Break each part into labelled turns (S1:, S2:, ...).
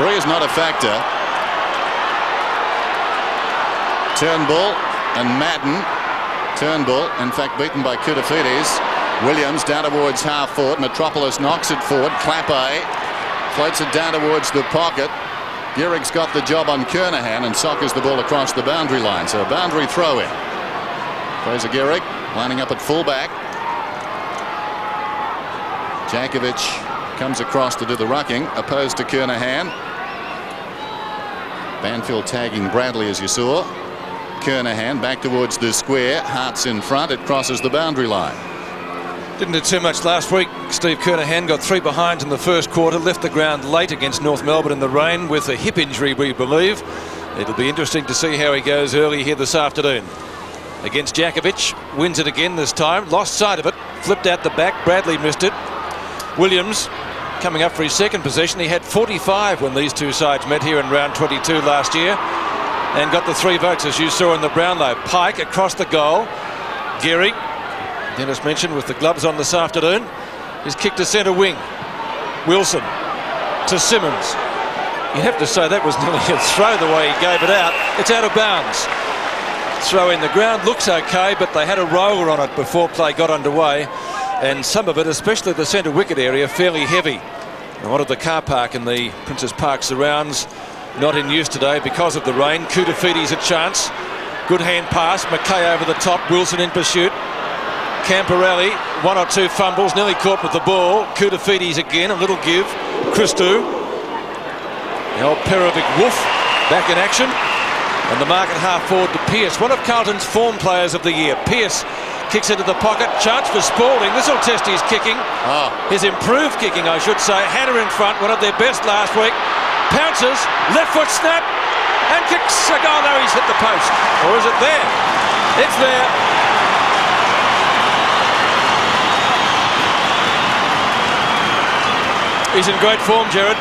S1: Debris is not a factor. Turnbull and Madden. Turnbull, in fact, beaten by Koutafidis. Williams down towards half forward. Metropolis knocks it forward. Clappe floats it down towards the pocket. Gehrig's got the job on Kernahan and soccers the ball across the boundary line. So a boundary throw in. Fraser Gehrig lining up at fullback. Djakovic comes across to do the rucking, opposed to Kernahan. Banfield tagging Bradley, as you saw. Kernahan back towards the square. Hart's in front. It crosses the boundary line.
S2: Didn't do too much last week. Steve Kernahan got 3 behinds in the first quarter. Left the ground late against North Melbourne in the rain with a hip injury, we believe. It'll be interesting to see how he goes early here this afternoon. Against Djakovic. Wins it again this time. Lost sight of it. Flipped out the back. Bradley missed it. Williams coming up for his second possession. He had 45 when these two sides met here in round 22 last year. And got the 3 votes, as you saw in the Brownlow. Pike across the goal. Gehrig, Dennis mentioned, with the gloves on this afternoon, is kicked to centre wing. Wilson to Simmons. You'd have to say that was nearly a throw the way he gave it out. It's out of bounds. Throw in the ground looks okay, but they had a roller on it before play got underway, and some of it, especially the centre wicket area, fairly heavy. A lot of the car park in the Princes Park surrounds not in use today because of the rain. Koutafidis a chance. Good hand pass. McKay over the top. Wilson in pursuit. Camporelli, 1 or 2 fumbles, nearly caught with the ball. Koutafidis again, a little give. Christou. The old Perovic Wolf back in action. And the mark at half forward to Pearce, one of Carlton's form players of the year. Pearce kicks into the pocket. Chance for Spalding. This will test his kicking. His improved kicking, I should say. Hatter in front, one of their best last week. Pounces, left foot snap, and kicks a goal. No, he's hit the post. Or is it there? It's there. He's in great form, Gerard.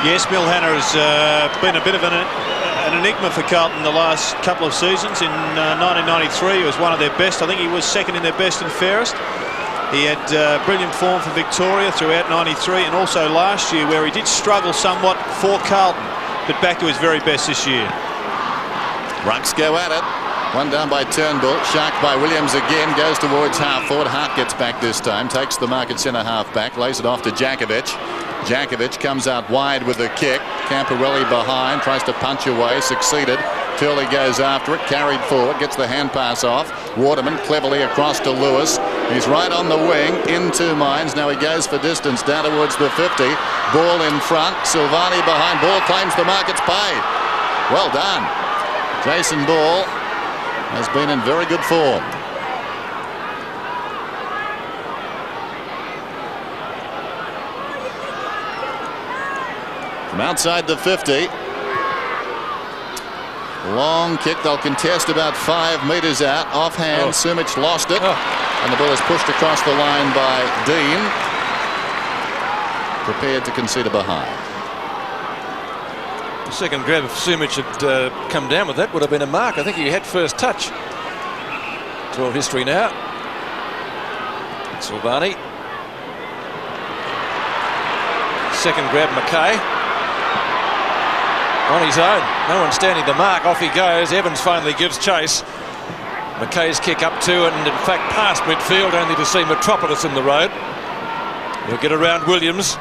S3: Yes, Mill Hanna has been a bit of an enigma for Carlton the last couple of seasons. In 1993, he was one of their best. I think he was second in their best and fairest. He had brilliant form for Victoria throughout 93 and also last year, where he did struggle somewhat for Carlton, but back to his very best this year.
S1: Rucks go at it. One down by Turnbull. Sharked by Williams again. Goes towards half forward. Hart gets back this time. Takes the mark at centre half back. Lays it off to Djakovic. Djakovic comes out wide with the kick. Camporelli behind. Tries to punch away. Succeeded. Turley goes after it. Carried forward. Gets the hand pass off. Waterman cleverly across to Lewis. He's right on the wing. In 2 minds. Now he goes for distance down towards the 50. Ball in front. Silvani behind. Ball claims the mark. It's paid. Well done. Jason Ball has been in very good form. From outside the 50. Long kick. They'll contest about 5 metres out. Offhand. Sumich lost it. And the ball is pushed across the line by Dean. Prepared to concede a behind.
S2: The second grab, if Sumich had come down with that, would have been a mark. I think he had first touch. It's all history now. Silvani. Second grab, McKay. On his own. No one standing the mark. Off he goes. Evans finally gives chase. McKay's kick up to and in fact past midfield, only to see Metropolis in the road. He'll get around Williams.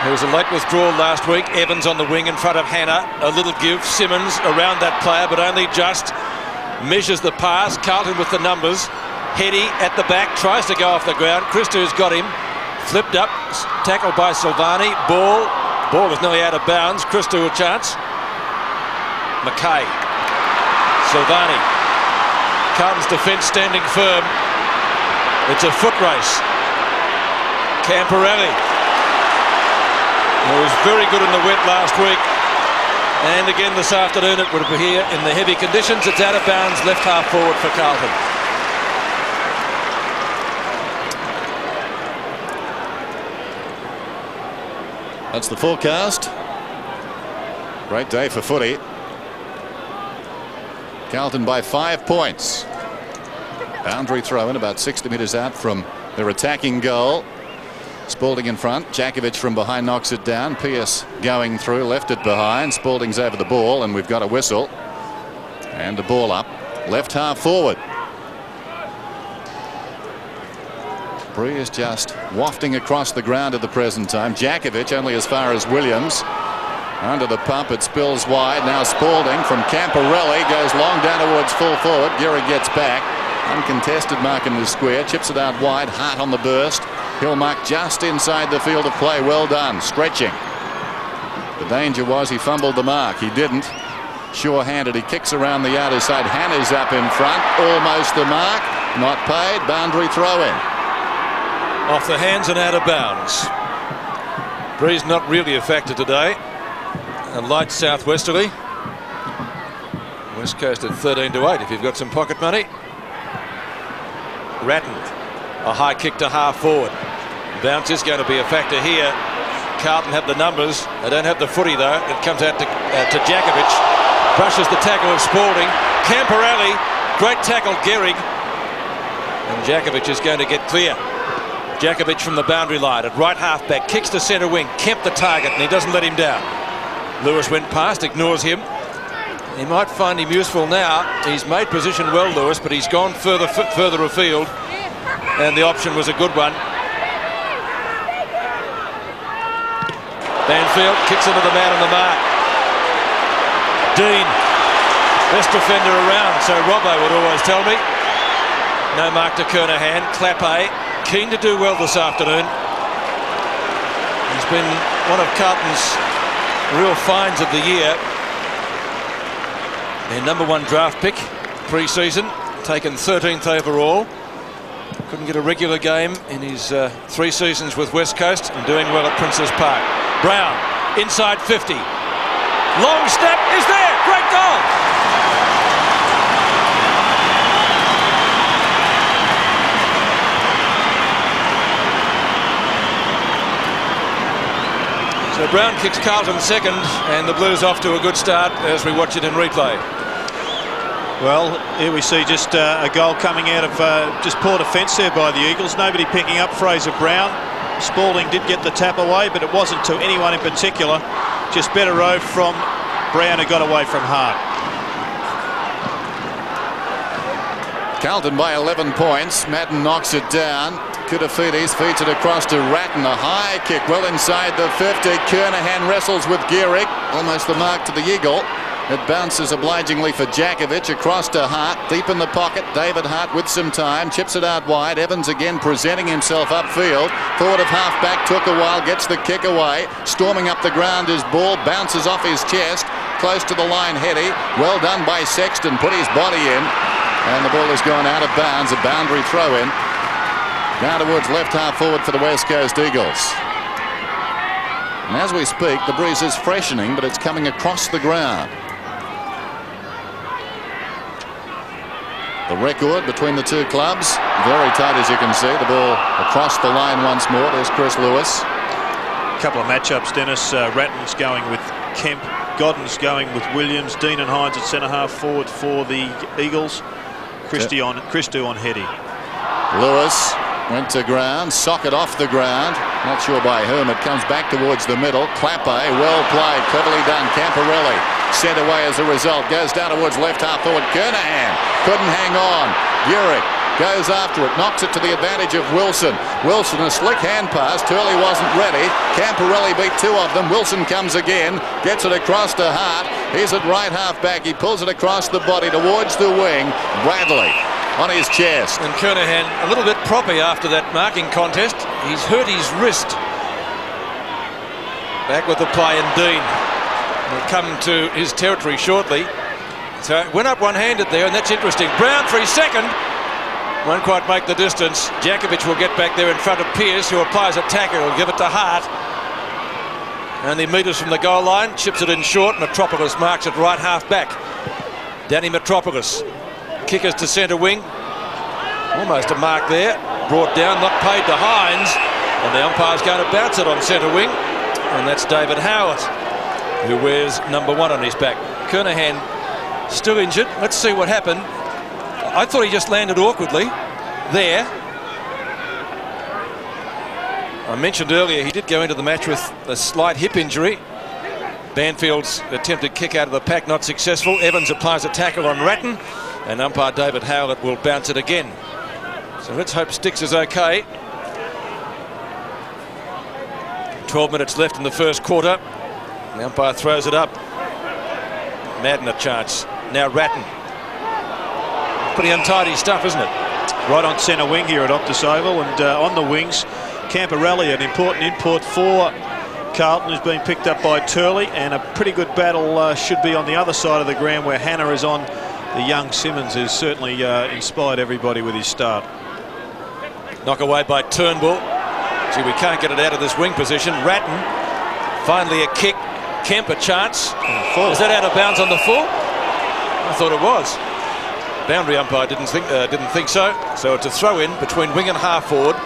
S2: There was a late withdrawal last week. Evans on the wing in front of Hanna. A little give. Simmons around that player, but only just. Measures the pass. Carlton with the numbers. Heady at the back. Tries to go off the ground. Christou's got him. Flipped up. Tackled by Silvani. Ball was nearly out of bounds. Christou a chance. McKay. Silvani. Carlton's defence standing firm. It's a foot race. Camporelli. He was very good in the wet last week, and again this afternoon. It would be here in the heavy conditions. It's out of bounds, left half forward for Carlton.
S1: That's the forecast. Great day for footy. Carlton by 5 points. Boundary throw in about 60 metres out from their attacking goal. Spalding in front. Djakovic from behind knocks it down. Pearce going through, left it behind. Spalding's over the ball, and we've got a whistle. And the ball up. Left half forward. Bree is just wafting across the ground at the present time. Djakovic only as far as Williams. Under the pump, it spills wide. Now Spalding from Camporelli goes long down towards full forward. Gehrig gets back. Uncontested mark in the square. Chips it out wide. Hart on the burst. He'll mark just inside the field of play. Well done. Stretching. The danger was he fumbled the mark. He didn't. Sure-handed. He kicks around the outer side. Hannah's up in front. Almost the mark. Not paid. Boundary throw in.
S2: Off the hands and out of bounds. Breeze not really a factor today. A light southwesterly. West Coast at 13-8 if you've got some pocket money. Ratton. A high kick to half forward. Bounce is going to be a factor here. Carlton have the numbers. They don't have the footy though. It comes out to Djakovic. Brushes the tackle of Spalding. Camporelli. Great tackle, Gehrig. And Djakovic is going to get clear. Djakovic from the boundary line at right half back. Kicks to centre wing. Kemp the target and he doesn't let him down. Lewis went past, ignores him. He might find him useful now. He's made position well, Lewis, but he's gone further afield. And the option was a good one. Banfield kicks into the man on the mark. Dean, best defender around, so Robbo would always tell me. No mark to Kernahan. Clappe, keen to do well this afternoon. He's been one of Carlton's real finds of the year. Their #1 draft pick pre-season, taken 13th overall. Couldn't get a regular game in his 3 seasons with West Coast and doing well at Princes Park. Brown, inside 50. Long snap is there. Great goal. So Brown kicks Carlton second, and the Blues off to a good start as we watch it in replay.
S3: Well, here we see just a goal coming out of just poor defence there by the Eagles. Nobody picking up Fraser Brown. Spalding did get the tap away, but it wasn't to anyone in particular. Just better row from Brown, who got away from Hart.
S1: Carlton by 11 points. Madden knocks it down. Koutafidis feeds it across to Ratton. A high kick well inside the 50. Kernahan wrestles with Gehrig. Almost the mark to the Eagle. It bounces obligingly for Djakovic across to Hart. Deep in the pocket. David Hart with some time. Chips it out wide. Evans again presenting himself upfield. Forward of half-back. Took a while. Gets the kick away. Storming up the ground. His ball bounces off his chest. Close to the line. Heady. Well done by Sexton. Put his body in. And the ball has gone out of bounds. A boundary throw in. Now towards left half forward for the West Coast Eagles. And as we speak, the breeze is freshening, but it's coming across the ground. The record between the two clubs, very tight as you can see. The ball across the line once more. There's Chris Lewis.
S3: A couple of matchups, Dennis. Ratton's going with Kemp. Godden's going with Williams. Dean and Hines at centre half forward for the Eagles. Christie on Heady.
S1: Lewis went to ground, socket off the ground. Not sure by whom. It comes back towards the middle. Clappe, well played, cleverly done. Camporelli sent away as a result. Goes down towards left half forward. Kernahan couldn't hang on. Gehrig goes after it, knocks it to the advantage of Wilson. Wilson, a slick hand pass. Turley wasn't ready. Camporelli beat 2 of them. Wilson comes again, gets it across to Hart. He's at right half back. He pulls it across the body towards the wing. Bradley on his chest.
S2: And Kernahan a little bit proppy after that marking contest. He's hurt his wrist. Back with the play, and Dean will come to his territory shortly. So it went up one-handed there, and that's interesting. Brown for his second. Won't quite make the distance. Djakovic will get back there in front of Pearce, who applies a tackle. Will give it to Hart. Only metres from the goal line. Chips it in short. Metropolis marks it right half back. Danny Metropolis. Kickers to centre wing. Almost a mark there. Brought down, not paid to Hines. And the umpire's going to bounce it on centre wing. And that's David Howard, who wears #1 on his back. Kernahan still injured. Let's see what happened. I thought he just landed awkwardly there. I mentioned earlier he did go into the match with a slight hip injury. Banfield's attempted kick out of the pack not successful. Evans applies a tackle on Ratton, and umpire David Howlett will bounce it again. So let's hope Sticks is okay. 12 minutes left in the first quarter. The umpire throws it up. Madden a chance. Now Ratton. Pretty untidy stuff, isn't it?
S3: Right on centre wing here at Optus Oval, and on the wings, Camporelli, an important import for Carlton, has been picked up by Turley, and a pretty good battle should be on the other side of the ground where Hannah is on the young Simmons, who's certainly inspired everybody with his start.
S2: Knock away by Turnbull. Gee, we can't get it out of this wing position. Ratton, finally a kick. Kemp a chance. Is that out of bounds on the full? I thought it was. Boundary umpire didn't think so. So it's a throw in between wing and half forward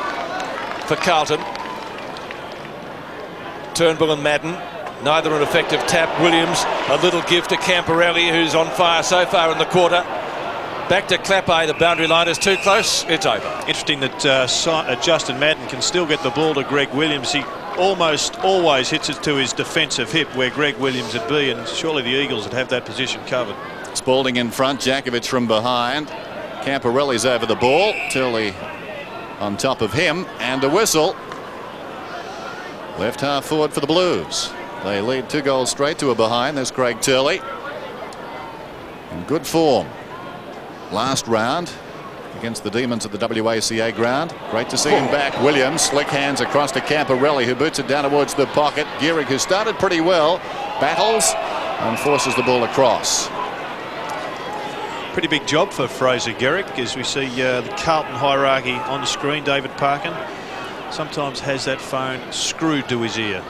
S2: for Carlton. Turnbull and Madden, neither an effective tap. Williams, a little give to Camporelli, who's on fire so far in the quarter. Back to Clappe, the boundary line is too close, it's over.
S3: Interesting that Justin Madden can still get the ball to Greg Williams. He almost always hits it to his defensive hip where Greg Williams would be, and surely the Eagles would have that position covered.
S1: Spalding in front, Jakovic from behind. Camporelli's over the ball. Turley on top of him, and a whistle. Left half forward for the Blues. They lead 2 goals straight to a behind. There's Craig Turley. In good form. Last round against the Demons at the WACA ground. Great to see him back. Williams, slick hands across to Camporelli, who boots it down towards the pocket. Gehrig, who started pretty well, battles and forces the ball across.
S3: Pretty big job for Fraser Gehrig, as we see the Carlton hierarchy on the screen. David Parkin sometimes has that phone screwed to his ear.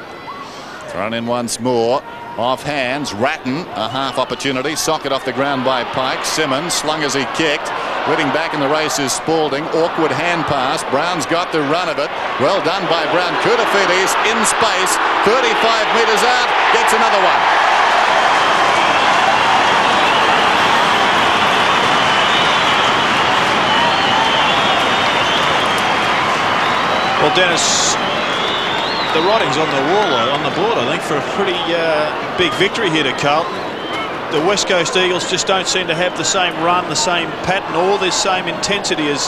S1: Thrown in once more. Off hands. Ratton, a half opportunity. Socket off the ground by Pike. Simmons slung as he kicked. Leading back in the race is Spalding. Awkward hand pass. Brown's got the run of it. Well done by Brown. Koutafidis in space. 35 metres out. Gets another one.
S3: Well, Dennis, the writing's on the wall, on the board, I think, for a pretty big victory here to Carlton. The West Coast Eagles just don't seem to have the same run, the same pattern, or the same intensity as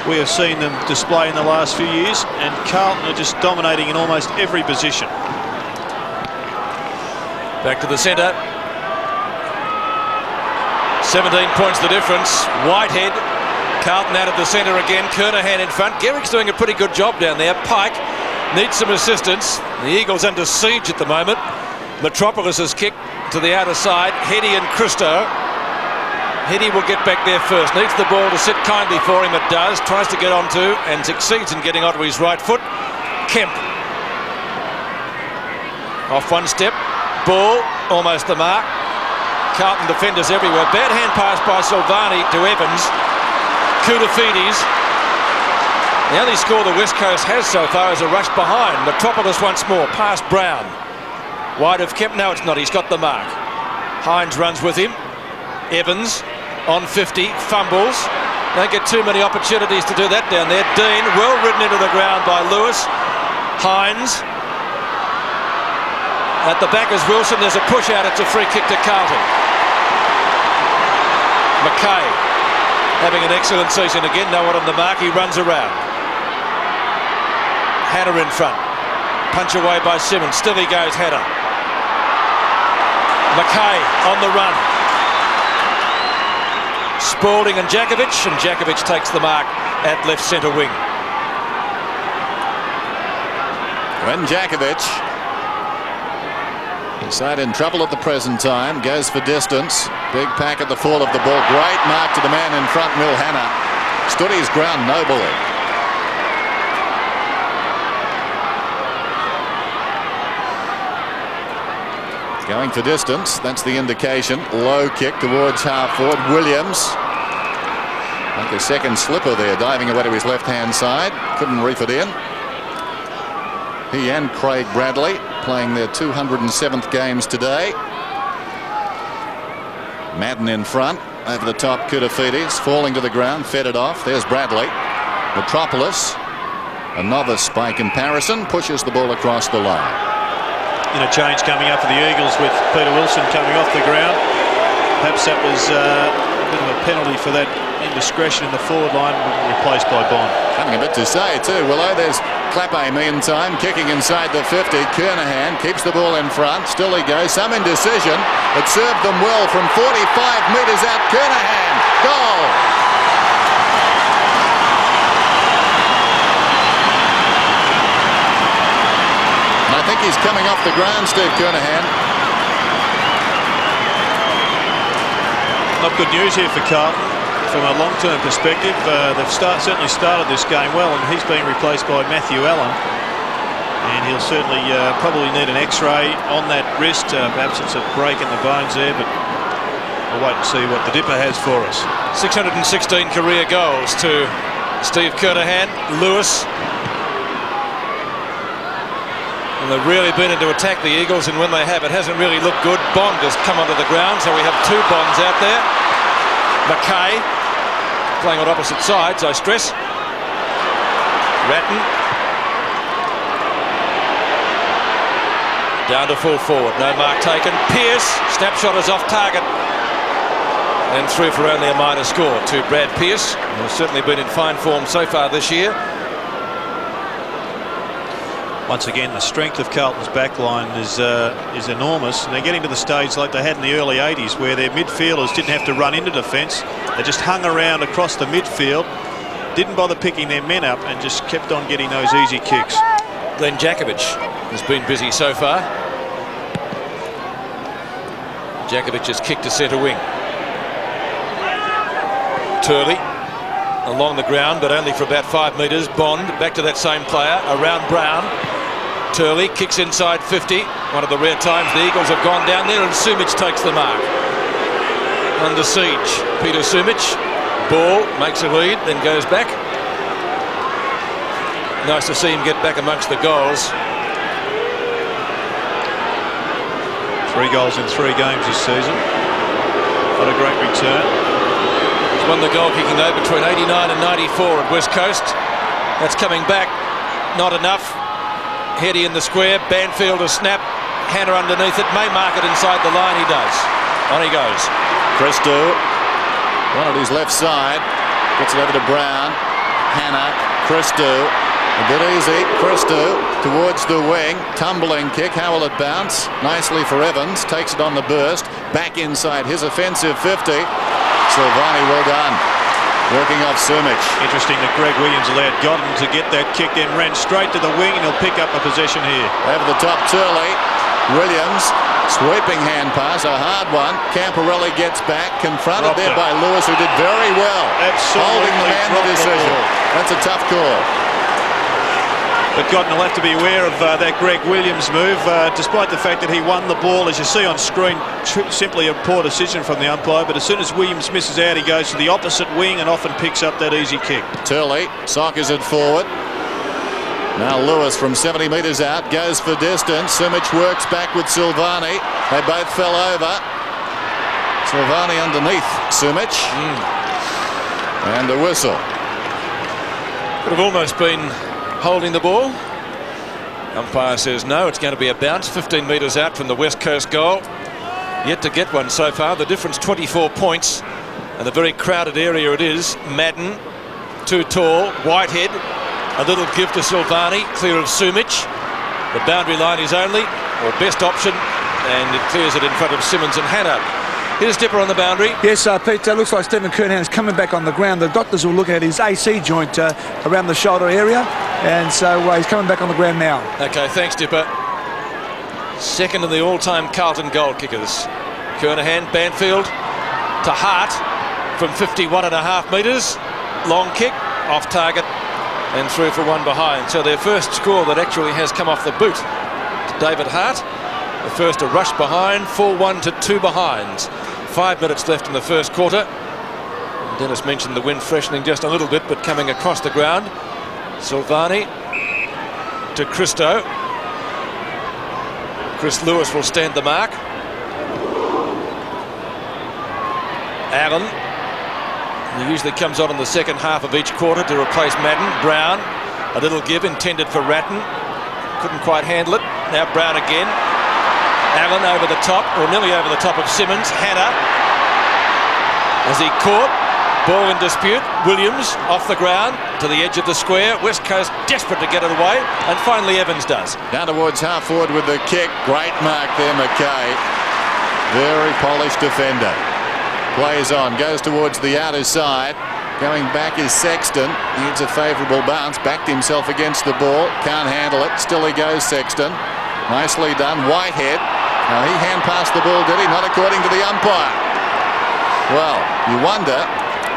S3: we have seen them display in the last few years, and Carlton are just dominating in almost every position.
S2: Back to the centre. 17 points the difference. Whitehead. Carlton out of the centre again. Kernahan in front. Gehrig's doing a pretty good job down there. Pike needs some assistance. The Eagles under siege at the moment. Metropolis has kicked to the outer side. Heady and Christo. Heady will get back there first. Needs the ball to sit kindly for him. It does. Tries to get onto and succeeds in getting onto his right foot. Kemp. Off one step. Ball. Almost the mark. Carlton defenders everywhere. Bad hand pass by Silvani to Evans. Koutafidis. The only score the West Coast has so far is a rush behind. Metropolis once more, past Brown. Wide of Kemp, no it's not, he's got the mark. Hines runs with him. Evans on 50, fumbles. Don't get too many opportunities to do that down there. Dean, well ridden into the ground by Lewis. Hines. At the back is Wilson, there's a push out, it's a free kick to Carlton. McKay. Having an excellent season again, no one on the mark, he runs around. Hannah in front. Punch away by Simmons, still he goes Hannah. McKay on the run. Spalding and Jakovic takes the mark at left centre wing.
S1: When Jakovic, side in trouble at the present time, goes for distance. Big pack at the fall of the ball. Great mark to the man in front, Will Hannah. Stood his ground nobly. Going for distance, that's the indication. Low kick towards half forward. Williams. Like a second slipper there, diving away to his left-hand side. Couldn't reef it in. He and Craig Bradley playing their 207th games today. Madden in front, over the top, Koutafidis falling to the ground, fed it off. There's Bradley. Metropolis a novice by comparison, pushes the ball across the line.
S3: Change coming up for the Eagles with Peter Wilson coming off the ground. Perhaps that was a bit of a penalty for that indiscretion in the forward line, replaced by Bond.
S1: Having a bit to say too. Willow, there's Clappe meantime kicking inside the 50. Kernahan keeps the ball in front. Still he goes. Some indecision. It served them well from 45 metres out. Kernahan. Goal. And I think he's coming off the ground, Steve Kernahan.
S3: Not good news here for Carlton from a long-term perspective. They've certainly started this game well, and he's being replaced by Matthew Allen. And he'll certainly probably need an X-ray on that wrist. Perhaps it's a break in the bones there, but we'll wait and see what the Dipper has for us.
S2: 616 career goals to Steve Kernahan. Lewis. And they've really been in to attack the Eagles, and when they have, it hasn't really looked good. Bond has come onto the ground, so we have two Bonds out there. McKay playing on opposite sides, I stress. Ratton down to full forward, no mark taken. Pearce, snapshot is off target and through for only a minor score to Brad Pearce, who has certainly been in fine form so far this year.
S3: Once again, the strength of Carlton's backline is enormous, and they're getting to the stage like they had in the early 80s, where their midfielders didn't have to run into defence. They just hung around across the midfield, didn't bother picking their men up, and just kept on getting those easy kicks.
S2: Glenn Jakovic has been busy so far. Jakovic has kicked to centre wing. Turley along the ground, but only for about 5 metres. Bond back to that same player, around Brown. Turley kicks inside 50. One of the rare times the Eagles have gone down there, and Sumic takes the mark. Under siege, Peter Sumic. Ball makes a lead, then goes back. Nice to see him get back amongst the goals.
S3: 3 goals in 3 games this season. What a great return.
S2: He's won the goal kicking though between 89 and 94 at West Coast. That's coming back. Not enough. Heady in the square. Banfield a snap. Hannah underneath it. May mark it inside the line. He does. On he goes.
S1: Christou, one at his left side. Gets it over to Brown. Hannah. Christou. A bit easy. Christou towards the wing. Tumbling kick. How will it bounce? Nicely for Evans. Takes it on the burst. Back inside his offensive 50. Silvani, well done. Working off Sumic.
S3: Interesting that Greg Williams allowed Godden to get that kick, then ran straight to the wing, and he'll pick up a possession here.
S1: Over the top, Turley. Williams, sweeping hand pass, a hard one. Camporelli gets back, confronted there by Lewis, who did very well.
S3: Absolutely.
S1: Holding the man the decision. That's a tough call.
S3: But Godden will have to be aware of that Greg Williams move, despite the fact that he won the ball, as you see on screen, simply a poor decision from the umpire. But as soon as Williams misses out, he goes to the opposite wing and often picks up that easy kick.
S1: Turley soccers it forward. Now Lewis from 70 metres out goes for distance. Sumic works back with Silvani. They both fell over. Silvani underneath Sumic. And a whistle.
S2: Could have almost been holding the ball. Umpire says no, it's going to be a bounce. 15 metres out from the West Coast goal. Yet to get one so far. The difference 24 points, and a very crowded area it is. Madden too tall. Whitehead, a little give to Silvani, clear of Sumic. The boundary line is only, or best option, and it clears it in front of Simmons and Hannah. Here's Dipper on the boundary.
S4: Yes, Pete, looks like Stephen Kernahan is coming back on the ground. The doctors will look at his AC joint around the shoulder area, and so he's coming back on the ground now.
S2: Okay, thanks, Dipper. Second in the all-time Carlton goal kickers. Kernahan, Banfield to Hart from 51.5 metres. Long kick, off target, and through for one behind. So their first score that actually has come off the boot to David Hart. The first a rush behind, 4-1 to 2 behinds. 5 minutes left in the first quarter. Dennis mentioned the wind freshening just a little bit, but coming across the ground. Silvani to Christou. Chris Lewis will stand the mark. Allen, he usually comes on in the second half of each quarter to replace Madden. Brown A little give intended for Ratton. Couldn't quite handle it. Now Brown again. Allen over the top, or nearly over the top of Simmons. Hanna. As he caught. Ball in dispute. Williams off the ground to the edge of the square. West Coast desperate to get it away. And finally Evans does.
S1: Down towards half forward with the kick. Great mark there, McKay. Very polished defender. Plays on. Goes towards the outer side. Going back is Sexton. Needs a favourable bounce. Backed himself against the ball. Can't handle it. Still he goes, Sexton. Nicely done. Whitehead. Now he hand passed the ball, did he? Not according to the umpire. Well, you wonder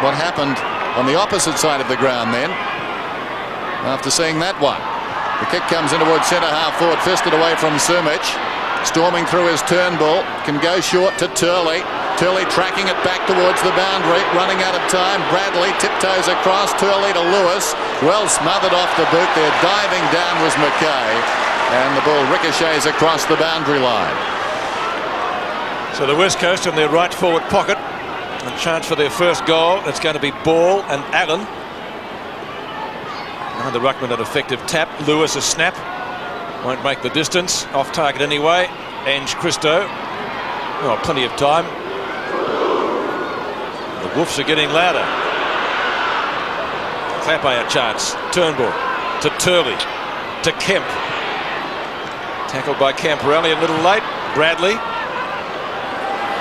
S1: what happened on the opposite side of the ground then after seeing that one. The kick comes in towards centre half forward, fisted away from Sumic. Storming through his Turnbull, can go short to Turley. Turley tracking it back towards the boundary, running out of time. Bradley tiptoes across. Turley to Lewis, well smothered off the boot there. Diving down was McKay, and the ball ricochets across the boundary line.
S2: So the West Coast in their right forward pocket. A chance for their first goal. It's going to be Ball and Allen. The ruckman an effective tap. Lewis a snap. Won't make the distance. Off target anyway. Ange Christo. Oh, plenty of time. The Wolves are getting louder. Clappe a chance. Turnbull to Turley. To Kemp. Tackled by Camporelli a little late. Bradley.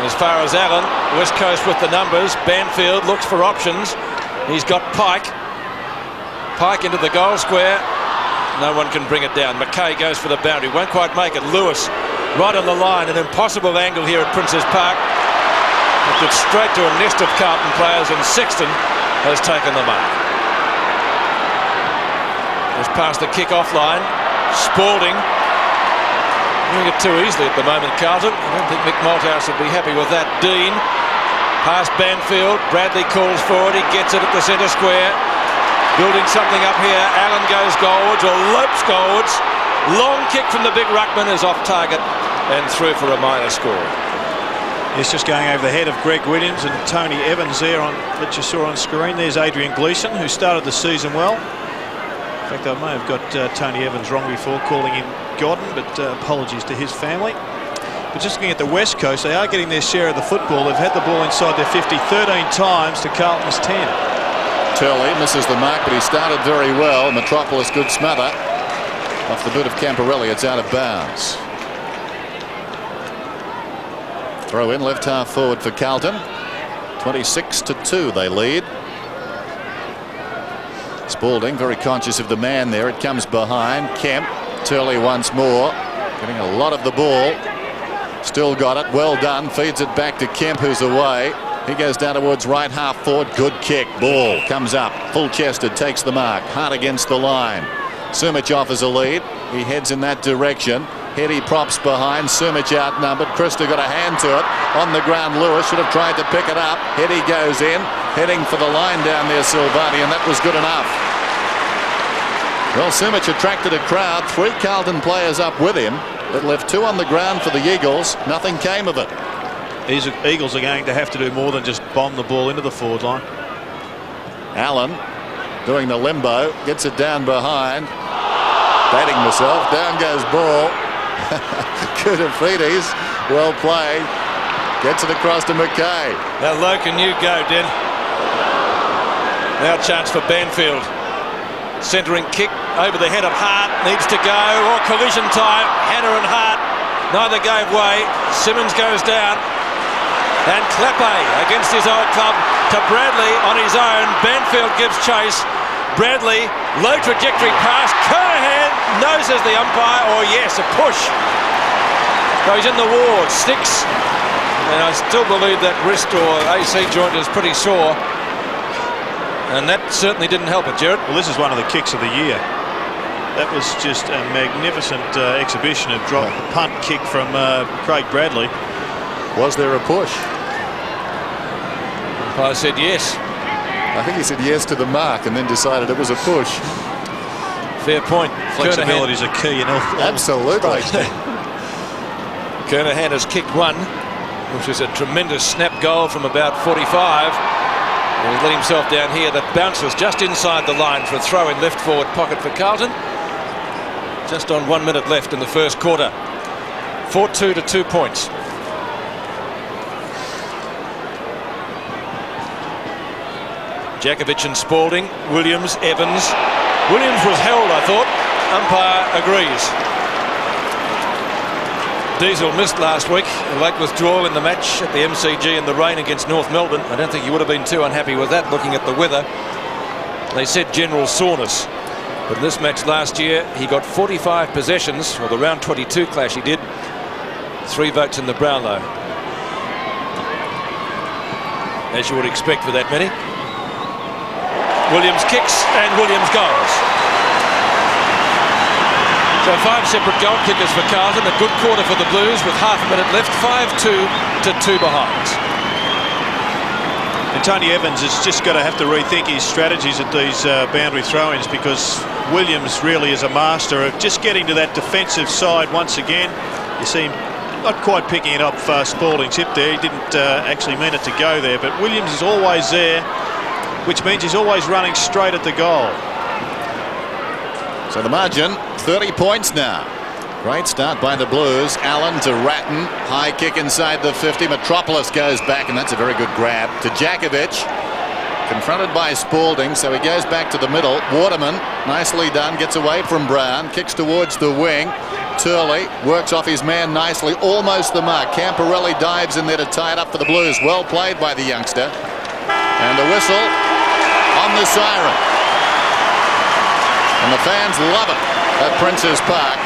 S2: As far as Allen, West Coast with the numbers. Banfield looks for options. He's got Pike. Pike into the goal square. No one can bring it down. McKay goes for the boundary. Won't quite make it. Lewis right on the line. An impossible angle here at Princes Park. It's straight to a nest of Carlton players, and Sexton has taken the mark. Just past the kick-off line. Spalding. Doing it too easily at the moment, Carlton. I don't think Mick Malthouse would be happy with that. Dean, past Banfield. Bradley calls forward. He gets it at the centre square. Building something up here. Allen goes goalwards, or lopes goalwards. Long kick from the big ruckman is off target and through for a minor score.
S3: It's just going over the head of Greg Williams and Tony Evans there that you saw on screen. There's Adrian Gleeson, who started the season well. In fact, I may have got Tony Evans wrong before, calling him Godden, but apologies to his family. But just looking at the West Coast, they are getting their share of the football. They've had the ball inside their 50 13 times to Carlton's 10.
S1: Turley misses the mark, but he started very well. Metropolis, good smother. Off the boot of Camporelli, it's out of bounds. Throw in left half forward for Carlton. 26-2 they lead. Spalding very conscious of the man there. It comes behind. Kemp. Turley once more. Getting a lot of the ball. Still got it. Well done. Feeds it back to Kemp, who's away. He goes down towards right half forward. Good kick. Ball comes up. Full chested. Takes the mark. Hard against the line. Sumic offers a lead. He heads in that direction. Heady props behind. Sumic outnumbered. Christa got a hand to it. On the ground, Lewis should have tried to pick it up. Heady goes in. Heading for the line down there, Silvani, and that was good enough. Well, Sumic attracted a crowd. 3 Carlton players up with him. It left 2 on the ground for the Eagles. Nothing came of it.
S3: These Eagles are going to have to do more than just bomb the ball into the forward line.
S1: Allen doing the limbo. Gets it down behind. Batting myself. Down goes ball. Koutoufides. Well played. Gets it across to McKay.
S2: Now low can you go, Den? Now chance for Banfield. Centering kick over the head of Hart. Needs to go. Or collision time. Hanna and Hart. Neither gave way. Simmons goes down. And Clappe against his old club to Bradley on his own. Banfield gives chase. Bradley, low trajectory pass. Kernahan noses the umpire. Or yes, a push. So he's in the ward. 6. And I still believe that wrist or AC joint is pretty sore. And that certainly didn't help it, Jared.
S3: Well, this is one of the kicks of the year. That was just a magnificent exhibition of drop punt kick from Craig Bradley.
S1: Was there a push?
S2: I said yes.
S1: I think he said yes to the mark and then decided it was a push.
S2: Fair point.
S3: Flexibility is a key in all.
S1: Absolutely.
S2: Kernahan has kicked one, which is a tremendous snap goal from about 45. And he's let himself down here. That bounces just inside the line for a throw in left forward pocket for Carlton. Just on 1 minute left in the first quarter. 4-2 to 2 points. Djakovic and Spalding, Williams, Evans. Williams was held, I thought. Umpire agrees. Diesel missed last week. A late withdrawal in the match at the MCG in the rain against North Melbourne. I don't think you would have been too unhappy with that, looking at the weather. They said general soreness. But in this match last year, he got 45 possessions, or the round 22 clash he did. 3 votes in the Brownlow. As you would expect with that many. Williams kicks and Williams goes. So 5 separate goal kickers for Carlton. A good quarter for the Blues with half a minute left. 5-2 to 2 behind.
S3: And Tony Evans has just got to have to rethink his strategies at these boundary throw-ins, because Williams really is a master of just getting to that defensive side once again. You see him not quite picking it up for Spalding's hip there. He didn't actually mean it to go there, but Williams is always there, which means he's always running straight at the goal.
S1: So the margin, 30 points now. Great start by the Blues. Allen to Ratton. High kick inside the 50. Metropolis goes back, and that's a very good grab. To Djakovic. Confronted by Spalding, so he goes back to the middle. Waterman, nicely done, gets away from Brown. Kicks towards the wing. Turley works off his man nicely. Almost the mark. Camporelli dives in there to tie it up for the Blues. Well played by the youngster. And a whistle on the siren. And the fans love it at Prince's Park.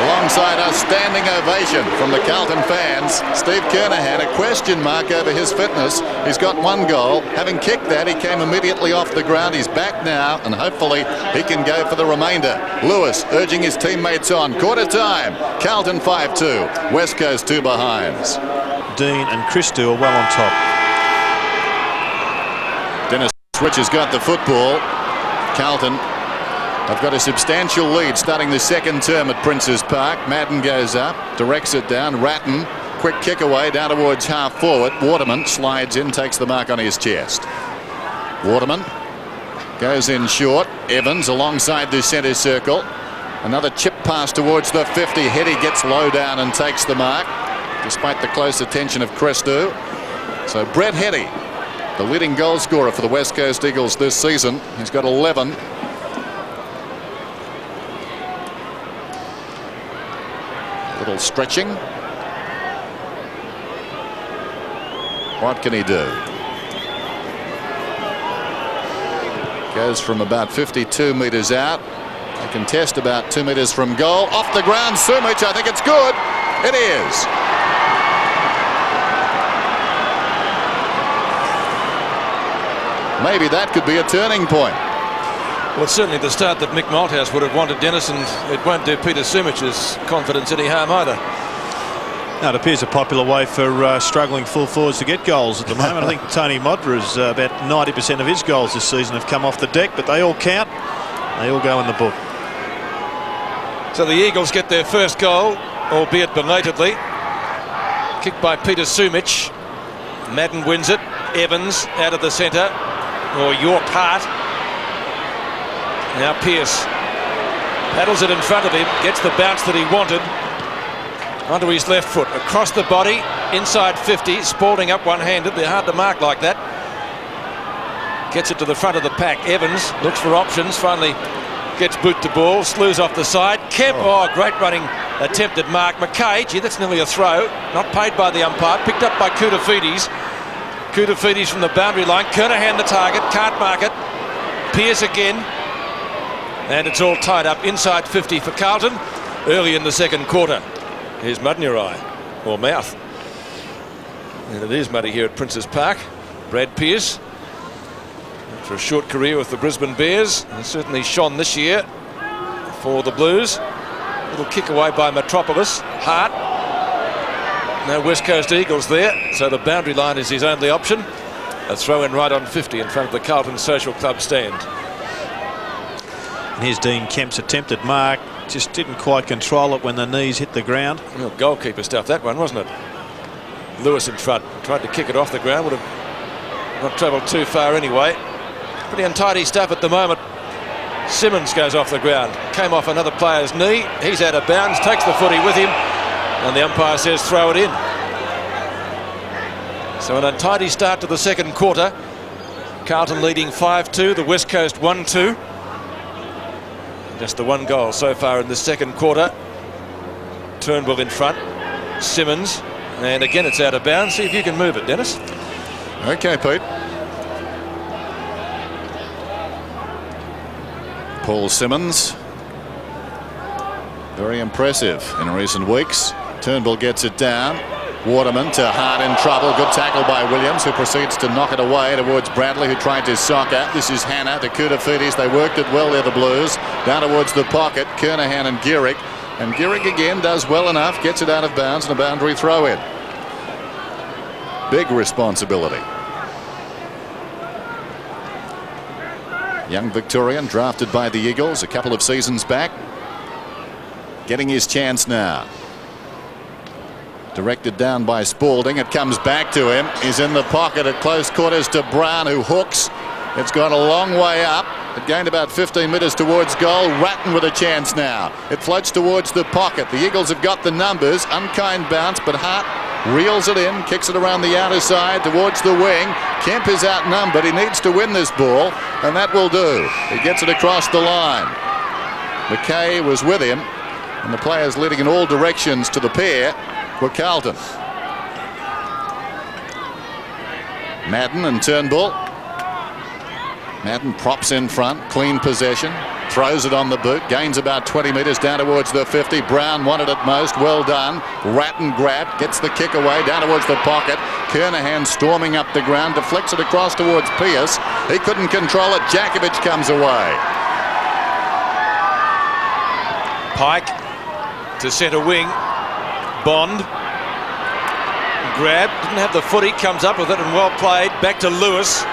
S1: Alongside us, standing ovation from the Carlton fans. Steve Kernahan, a question mark over his fitness. He's got 1 goal. Having kicked that, he came immediately off the ground. He's back now, and hopefully he can go for the remainder. Lewis urging his teammates on. Quarter time. Carlton 5-2. West Coast 2 behinds.
S3: Dean and Christou are well on top.
S1: Dennis Rich has got the football. Carlton have got a substantial lead starting the second term at Prince's Park. Madden goes up, directs it down. Ratton, quick kick away down towards half forward. Waterman slides in, takes the mark on his chest. Waterman goes in short. Evans alongside the centre circle. Another chip pass towards the 50. Hetty gets low down and takes the mark, despite the close attention of Christou. So Brett Hetty, the leading goal scorer for the West Coast Eagles this season. He's got 11. Little stretching. What can he do? Goes from about 52 metres out. A contest about 2 metres from goal. Off the ground, Sumich. I think it's good. It is. Maybe that could be a turning point.
S2: Well, it's certainly the start that Mick Malthouse would have wanted Dennis, and it won't do Peter Sumich's confidence any harm either.
S3: Now, it appears a popular way for struggling full forwards to get goals at the moment. I think Tony Modra is about 90% of his goals this season have come off the deck, but they all count. They all go in the book.
S2: So the Eagles get their first goal, albeit belatedly. Kicked by Peter Sumich. Madden wins it. Evans out of the centre, or York Hart. Now Pearce paddles it in front of him, gets the bounce that he wanted onto his left foot, across the body, inside 50. Spalding up one-handed. They're hard to mark like that. Gets it to the front of the pack. Evans looks for options, finally gets boot to ball, slews off the side. Kemp, oh, great running attempted mark. McKay, gee, that's nearly a throw. Not paid by the umpire, picked up by Koutafidis. Koutafidis from the boundary line. Kernahan the target, can't mark it. Pearce again. And it's all tied up inside 50 for Carlton early in the second quarter. Here's mud in your eye, or mouth. And it is muddy here at Prince's Park. Brad Pearce, after a short career with the Brisbane Bears, and certainly shone this year for the Blues. Little kick away by Metropolis. Hart. No West Coast Eagles there, so the boundary line is his only option. A throw in right on 50 in front of the Carlton Social Club stand.
S3: And here's Dean Kemp's attempted mark. Just didn't quite control it when the knees hit the ground.
S2: Well, goalkeeper stuff that one, wasn't it? Lewis in front. Tried to kick it off the ground. Would have Not travelled too far anyway. Pretty untidy stuff at the moment. Simmons goes off the ground. Came off another player's knee. He's out of bounds. Takes the footy with him. And the umpire says throw it in. So an untidy start to the second quarter. Carlton leading 5-2. The West Coast 1-2. Just the one goal so far in the second quarter. Turnbull in front. Simmons. And again it's out of bounds. See if you can move it, Dennis.
S1: Okay, Pete. Paul Simmons. Very impressive in recent weeks. Turnbull gets it down. Waterman to Hart in trouble. Good tackle by Williams, who proceeds to knock it away towards Bradley, who tried to sock out. This is Hannah to Koutafidis. They worked it well there, the Blues. Down towards the pocket. Kernahan and Gehrig. And Gehrig again does well enough. Gets it out of bounds and a boundary throw in. Big responsibility. Young Victorian drafted by the Eagles a couple of seasons back. Getting his chance now. Directed down by Spalding. It comes back to him. He's in the pocket at close quarters to Brown, who hooks. It's gone a long way up. It gained about 15 metres towards goal. Ratton with a chance now. It floats towards the pocket. The Eagles have got the numbers. Unkind bounce, but Hart reels it in, kicks it around the outer side towards the wing. Kemp is outnumbered. He needs to win this ball, and that will do. He gets it across the line. McKay was with him, and the players leading in all directions to the pair were Carlton. Madden and Turnbull. Madden props in front, clean possession, throws it on the boot, gains about 20 metres down towards the 50. Brown wanted it most, well done. Ratton grabbed, gets the kick away down towards the pocket. Kernahan storming up the ground, deflects it across towards Pearce. He couldn't control it. Djakovic comes away.
S2: Pike to centre wing. Bond. Grab, didn't have the footy, comes up with it and well played. Back to Lewis.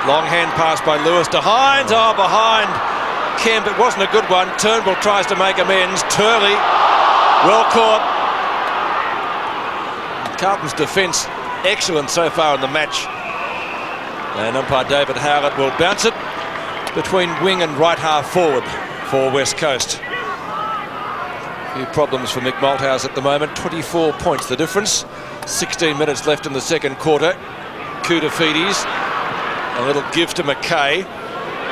S2: Long hand pass by Lewis to Hines. Oh, behind Kemp. It wasn't a good one. Turnbull tries to make amends. Turley, well caught. Carlton's defence excellent so far in the match. And umpire David Howlett will bounce it between wing and right half forward for West Coast. A few problems for Mick Malthouse at the moment. 24 points the difference. 16 minutes left in the second quarter. Koutafidis. A little give to McKay.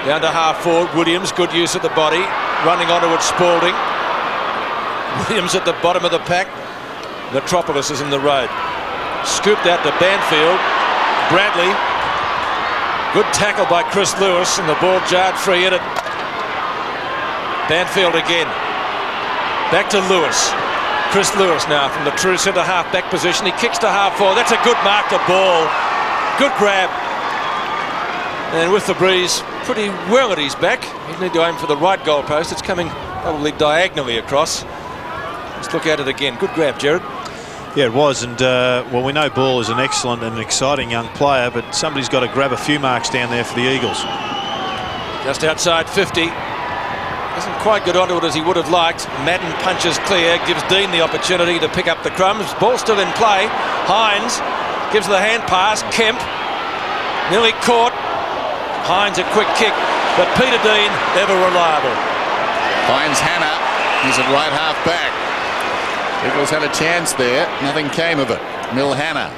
S2: Down to half forward. Williams, good use of the body. Running onto it, Spalding. Williams at the bottom of the pack. Metropolis is in the road. Scooped out to Banfield. Bradley. Good tackle by Chris Lewis, and the ball jarred free in it. Banfield again. Back to Lewis. Chris Lewis now from the true centre half back position. He kicks to half forward. That's a good mark to ball. Good grab. And with the breeze pretty well at his back, he'd need to aim for the right goal post. It's coming probably diagonally across. Let's look at it again. Good grab, Jared.
S3: Yeah, it was. And, well, we know Ball is an excellent and exciting young player, but somebody's got to grab a few marks down there for the Eagles.
S2: Just outside 50. Doesn't quite get onto it as he would have liked. Madden punches clear, gives Dean the opportunity to pick up the crumbs. Ball still in play. Hines gives the hand pass. Kemp nearly caught. Hines a quick kick, but Peter Dean never reliable.
S1: Finds Hannah. He's at right half back. Eagles had a chance there. Nothing came of it. Milhana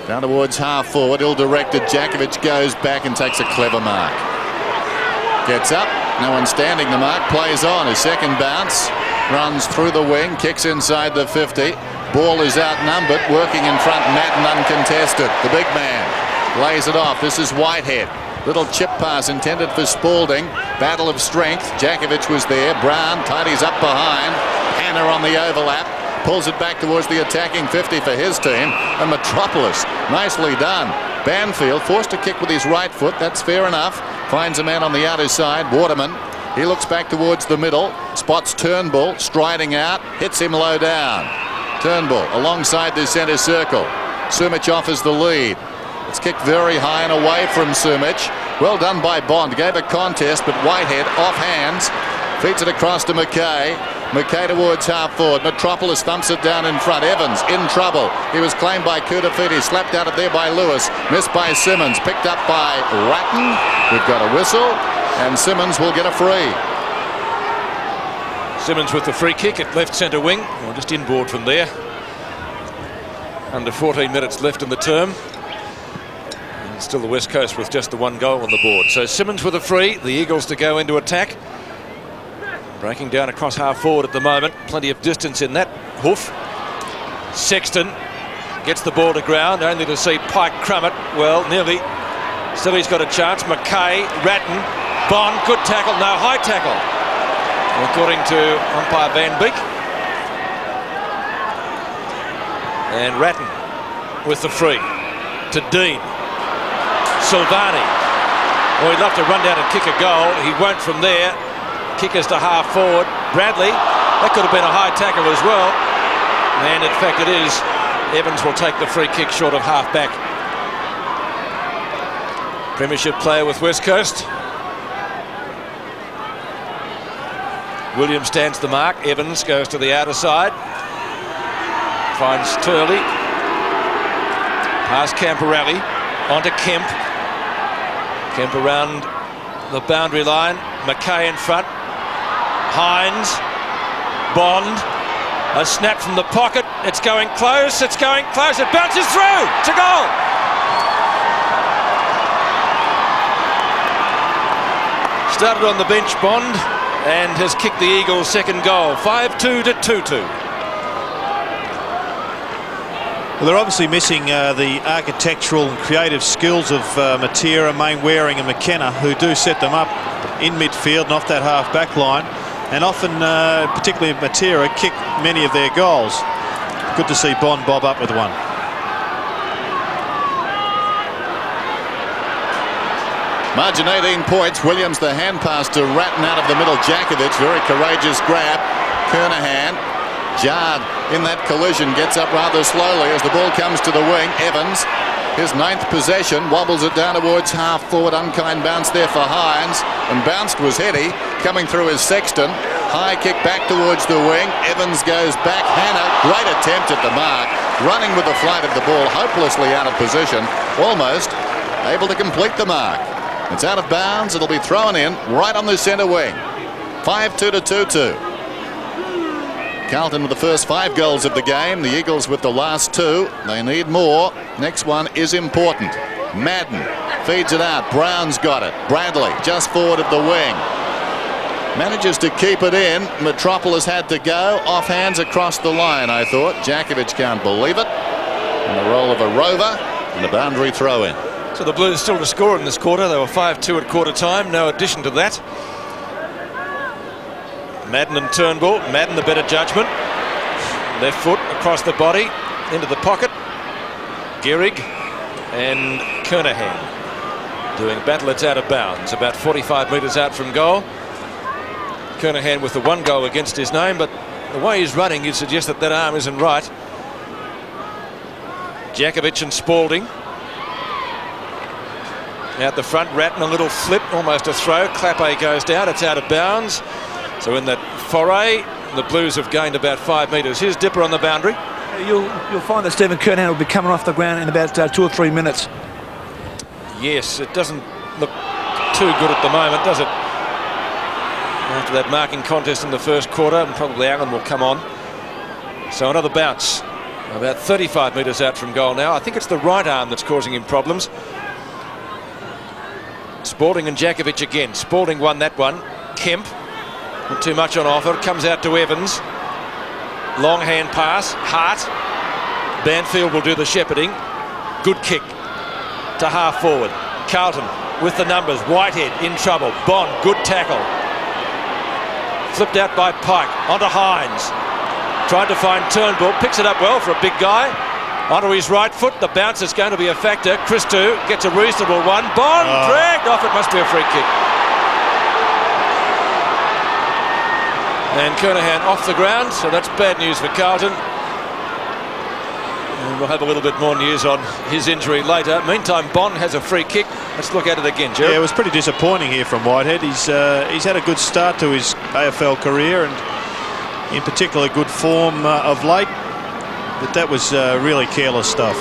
S1: down towards half forward. Ill-directed. Djakovic goes back and takes a clever mark. Gets up. No one standing the mark. Plays on. His second bounce. Runs through the wing. Kicks inside the 50. Ball is outnumbered. Working in front. Madden uncontested. The big man lays it off. This is Whitehead. Little chip pass intended for Spalding. Battle of strength. Djakovic was there. Brown tidies up behind. Hannah on the overlap. Pulls it back towards the attacking 50 for his team. And Metropolis, nicely done. Banfield forced to kick with his right foot. That's fair enough. Finds a man on the outer side. Waterman. He looks back towards the middle. Spots Turnbull striding out. Hits him low down. Turnbull alongside the centre circle. Sumic offers the lead. It's kicked very high and away from Sumic. Well done by Bond. Gave a contest, but Whitehead off hands. Feeds it across to McKay. McKay towards half forward. Metropolis thumps it down in front. Evans in trouble. He was claimed by Kudafiti. Slapped out of there by Lewis. Missed by Simmons. Picked up by Ratton. We've got a whistle. And Simmons will get a free.
S2: Simmons with the free kick at left centre wing. Well, just inboard from there. Under 14 minutes left in the term. And still the West Coast with just the one goal on the board. So Simmons with a free. The Eagles to go into attack. Breaking down across half forward at the moment. Plenty of distance in that hoof. Sexton gets the ball to ground, only to see Pike crumb it. Well, nearly. Still he's got a chance. McKay, Ratton, Bond, good tackle, no high tackle, according to umpire Van Beek. And Ratton with the free to Dean. Silvani. Well, he'd love to run down and kick a goal. He won't from there. Kickers to half forward. Bradley. That could have been a high tackle as well. And in fact it is. Evans will take the free kick short of half back. Premiership player with West Coast. Williams stands the mark. Evans goes to the outer side. Finds Turley. Past Camporelli. Onto Kemp. Kemp around the boundary line. McKay in front. Hines. Bond. A snap from the pocket. It's going close. It's going close. It bounces through. It's a goal. Started on the bench, Bond, and has kicked the Eagles' second goal. 5-2 to 2-2.
S3: Well, they're obviously missing the architectural and creative skills of Matera, Mainwaring and McKenna, who do set them up in midfield and off that half-back line, and often, particularly Matera, kick many of their goals. Good to see Bond bob up with one.
S1: Margin 18 points. Williams the hand pass to Ratton out of the middle. Jakovic, very courageous grab. Kernahan jarred in that collision, gets up rather slowly as the ball comes to the wing. Evans, his 9th possession, wobbles it down towards half forward. Unkind bounce there for Hines, and bounced was Hetty. Coming through is Sexton. High kick back towards the wing. Evans goes back. Hannah, great attempt at the mark. Running with the flight of the ball, hopelessly out of position. Almost able to complete the mark. It's out of bounds. It'll be thrown in right on the centre wing. 5-2 to 2-2. Carlton with the first 5 goals of the game. The Eagles with the last 2. They need more. Next one is important. Madden feeds it out. Brown's got it. Bradley just forward of the wing. Manages to keep it in. Metropolis had to go. Off hands across the line, I thought. Jakovic can't believe it. In the role of a rover. And the boundary throw in.
S2: So the Blues still to score in this quarter. They were 5-2 at quarter time. No addition to that. Madden and Turnbull. Madden the better judgment. Left foot across the body into the pocket. Gehrig and Kernahan doing battle. It's out of bounds. About 45 metres out from goal. Kernahan with the 1 goal against his name, but the way he's running, you'd suggest that that arm isn't right. Jakovic and Spalding. Out the front, Ratton a little flip, almost a throw. Clappe goes down, it's out of bounds. So in that foray, the Blues have gained about 5 metres. Here's Dipper on the boundary.
S4: You'll find that Stephen Kernahan will be coming off the ground in about 2 or 3 minutes.
S2: Yes, it doesn't look too good at the moment, does it? After that marking contest in the first quarter, and probably Allen will come on. So another bounce. About 35 metres out from goal now. I think it's the right arm that's causing him problems. Spalding and Jakovic again. Spalding won that one. Kemp, not too much on offer. Comes out to Evans. Long hand pass. Hart. Banfield will do the shepherding. Good kick to half forward. Carlton with the numbers. Whitehead in trouble. Bond, good tackle. Flipped out by Pike. Onto Hines. Tried to find Turnbull. Picks it up well for a big guy. Onto his right foot. The bounce is going to be a factor. Christou gets a reasonable one. Bond dragged off. It must be a free kick. And Kernahan off the ground. So that's bad news for Carlton. And we'll have a little bit more news on his injury later. Meantime, Bond has a free kick. Let's look at it again, Jerry.
S3: Yeah, it was pretty disappointing here from Whitehead. He's had a good start to his AFL career, and in particular good form of late. But that was really careless stuff.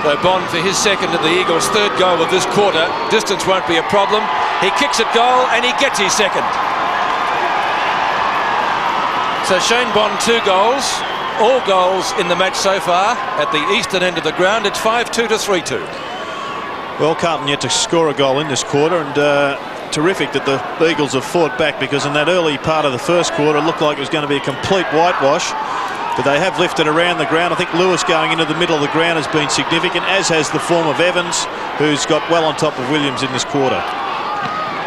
S2: So Bond for his second and the Eagles' third goal of this quarter. Distance won't be a problem. He kicks at goal and he gets his second. So Shane Bond 2 goals. All goals in the match so far at the eastern end of the ground. It's 5-2 to 3-2.
S3: Well, Carlton yet to score a goal in this quarter, and terrific that the Eagles have fought back, because in that early part of the first quarter it looked like it was going to be a complete whitewash. But they have lifted around the ground. I think Lewis going into the middle of the ground has been significant, as has the form of Evans, who's got well on top of Williams in this quarter.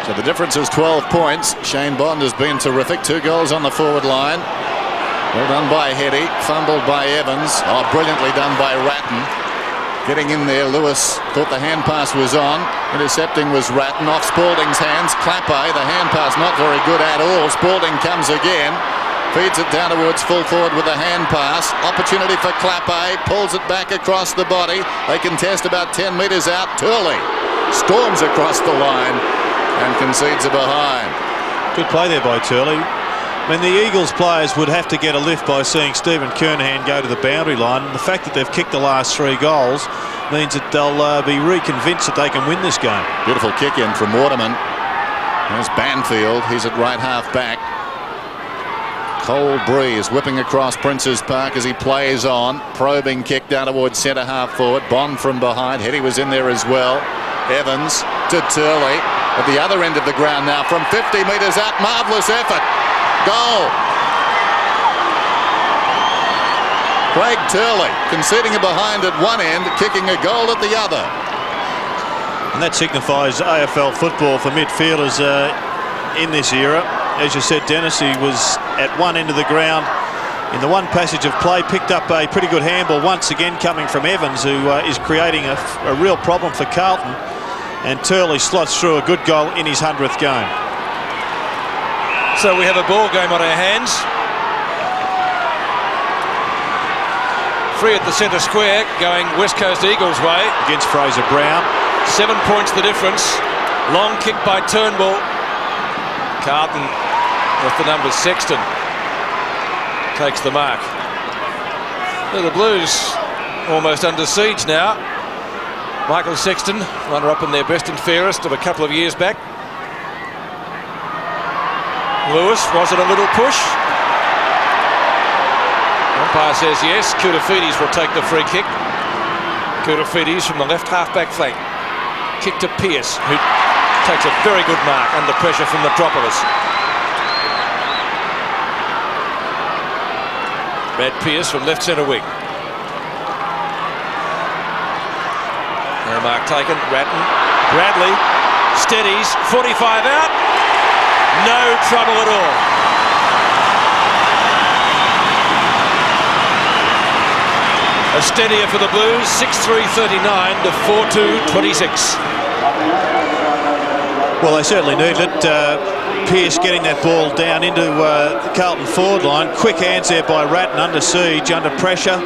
S1: So the difference is 12 points. Shane Bond has been terrific. 2 goals on the forward line. Well done by Heady. Fumbled by Evans. Oh, brilliantly done by Ratton. Getting in there, Lewis thought the hand pass was on. Intercepting was Ratton. Off Spalding's hands. Clapper, the hand pass not very good at all. Spalding comes again. Feeds it down towards full forward with a hand pass. Opportunity for Clapper. Pulls it back across the body. They contest about 10 metres out. Turley storms across the line and concedes a behind.
S3: Good play there by Turley. I mean, the Eagles players would have to get a lift by seeing Stephen Kernahan go to the boundary line. The fact that they've kicked the last 3 goals means that they'll be reconvinced that they can win this game.
S1: Beautiful kick in from Waterman. There's Banfield. He's at right half back. Cold breeze whipping across Prince's Park as he plays on. Probing kick down towards centre half forward. Bond from behind. Heady was in there as well. Evans to Turley at the other end of the ground now from 50 metres out. Marvellous effort. Goal. Craig Turley conceding a behind at one end, kicking a goal at the other.
S3: And that signifies AFL football for midfielders in this era. As you said, Dennis, he was at one end of the ground in the one passage of play, picked up a pretty good handball once again coming from Evans, who is creating a real problem for Carlton. And Turley slots through a good goal in his 100th game.
S2: So we have a ball game on our hands. Free at the centre square, going West Coast Eagles way.
S3: Against Fraser Brown.
S2: 7 points the difference. Long kick by Turnbull. Carlton with the numbers. Sexton takes the mark. So the Blues almost under siege now. Michael Sexton, runner-up in their best and fairest of a couple of years back. Lewis, was it a little push? Umpire says yes. Koutafidis will take the free kick. Koutafidis from the left half-back flank. Kick to Pearce, who takes a very good mark under pressure from Metropolis. Brad Pearce from left centre wing. No mark taken. Ratton. Bradley steadies. 45 out. No trouble at all. A steadier for the Blues. 6-3-39 to 4-2-26.
S3: Well, they certainly need it. Pearce getting that ball down into the Carlton forward line. Quick hands there by Ratton, under siege, under pressure.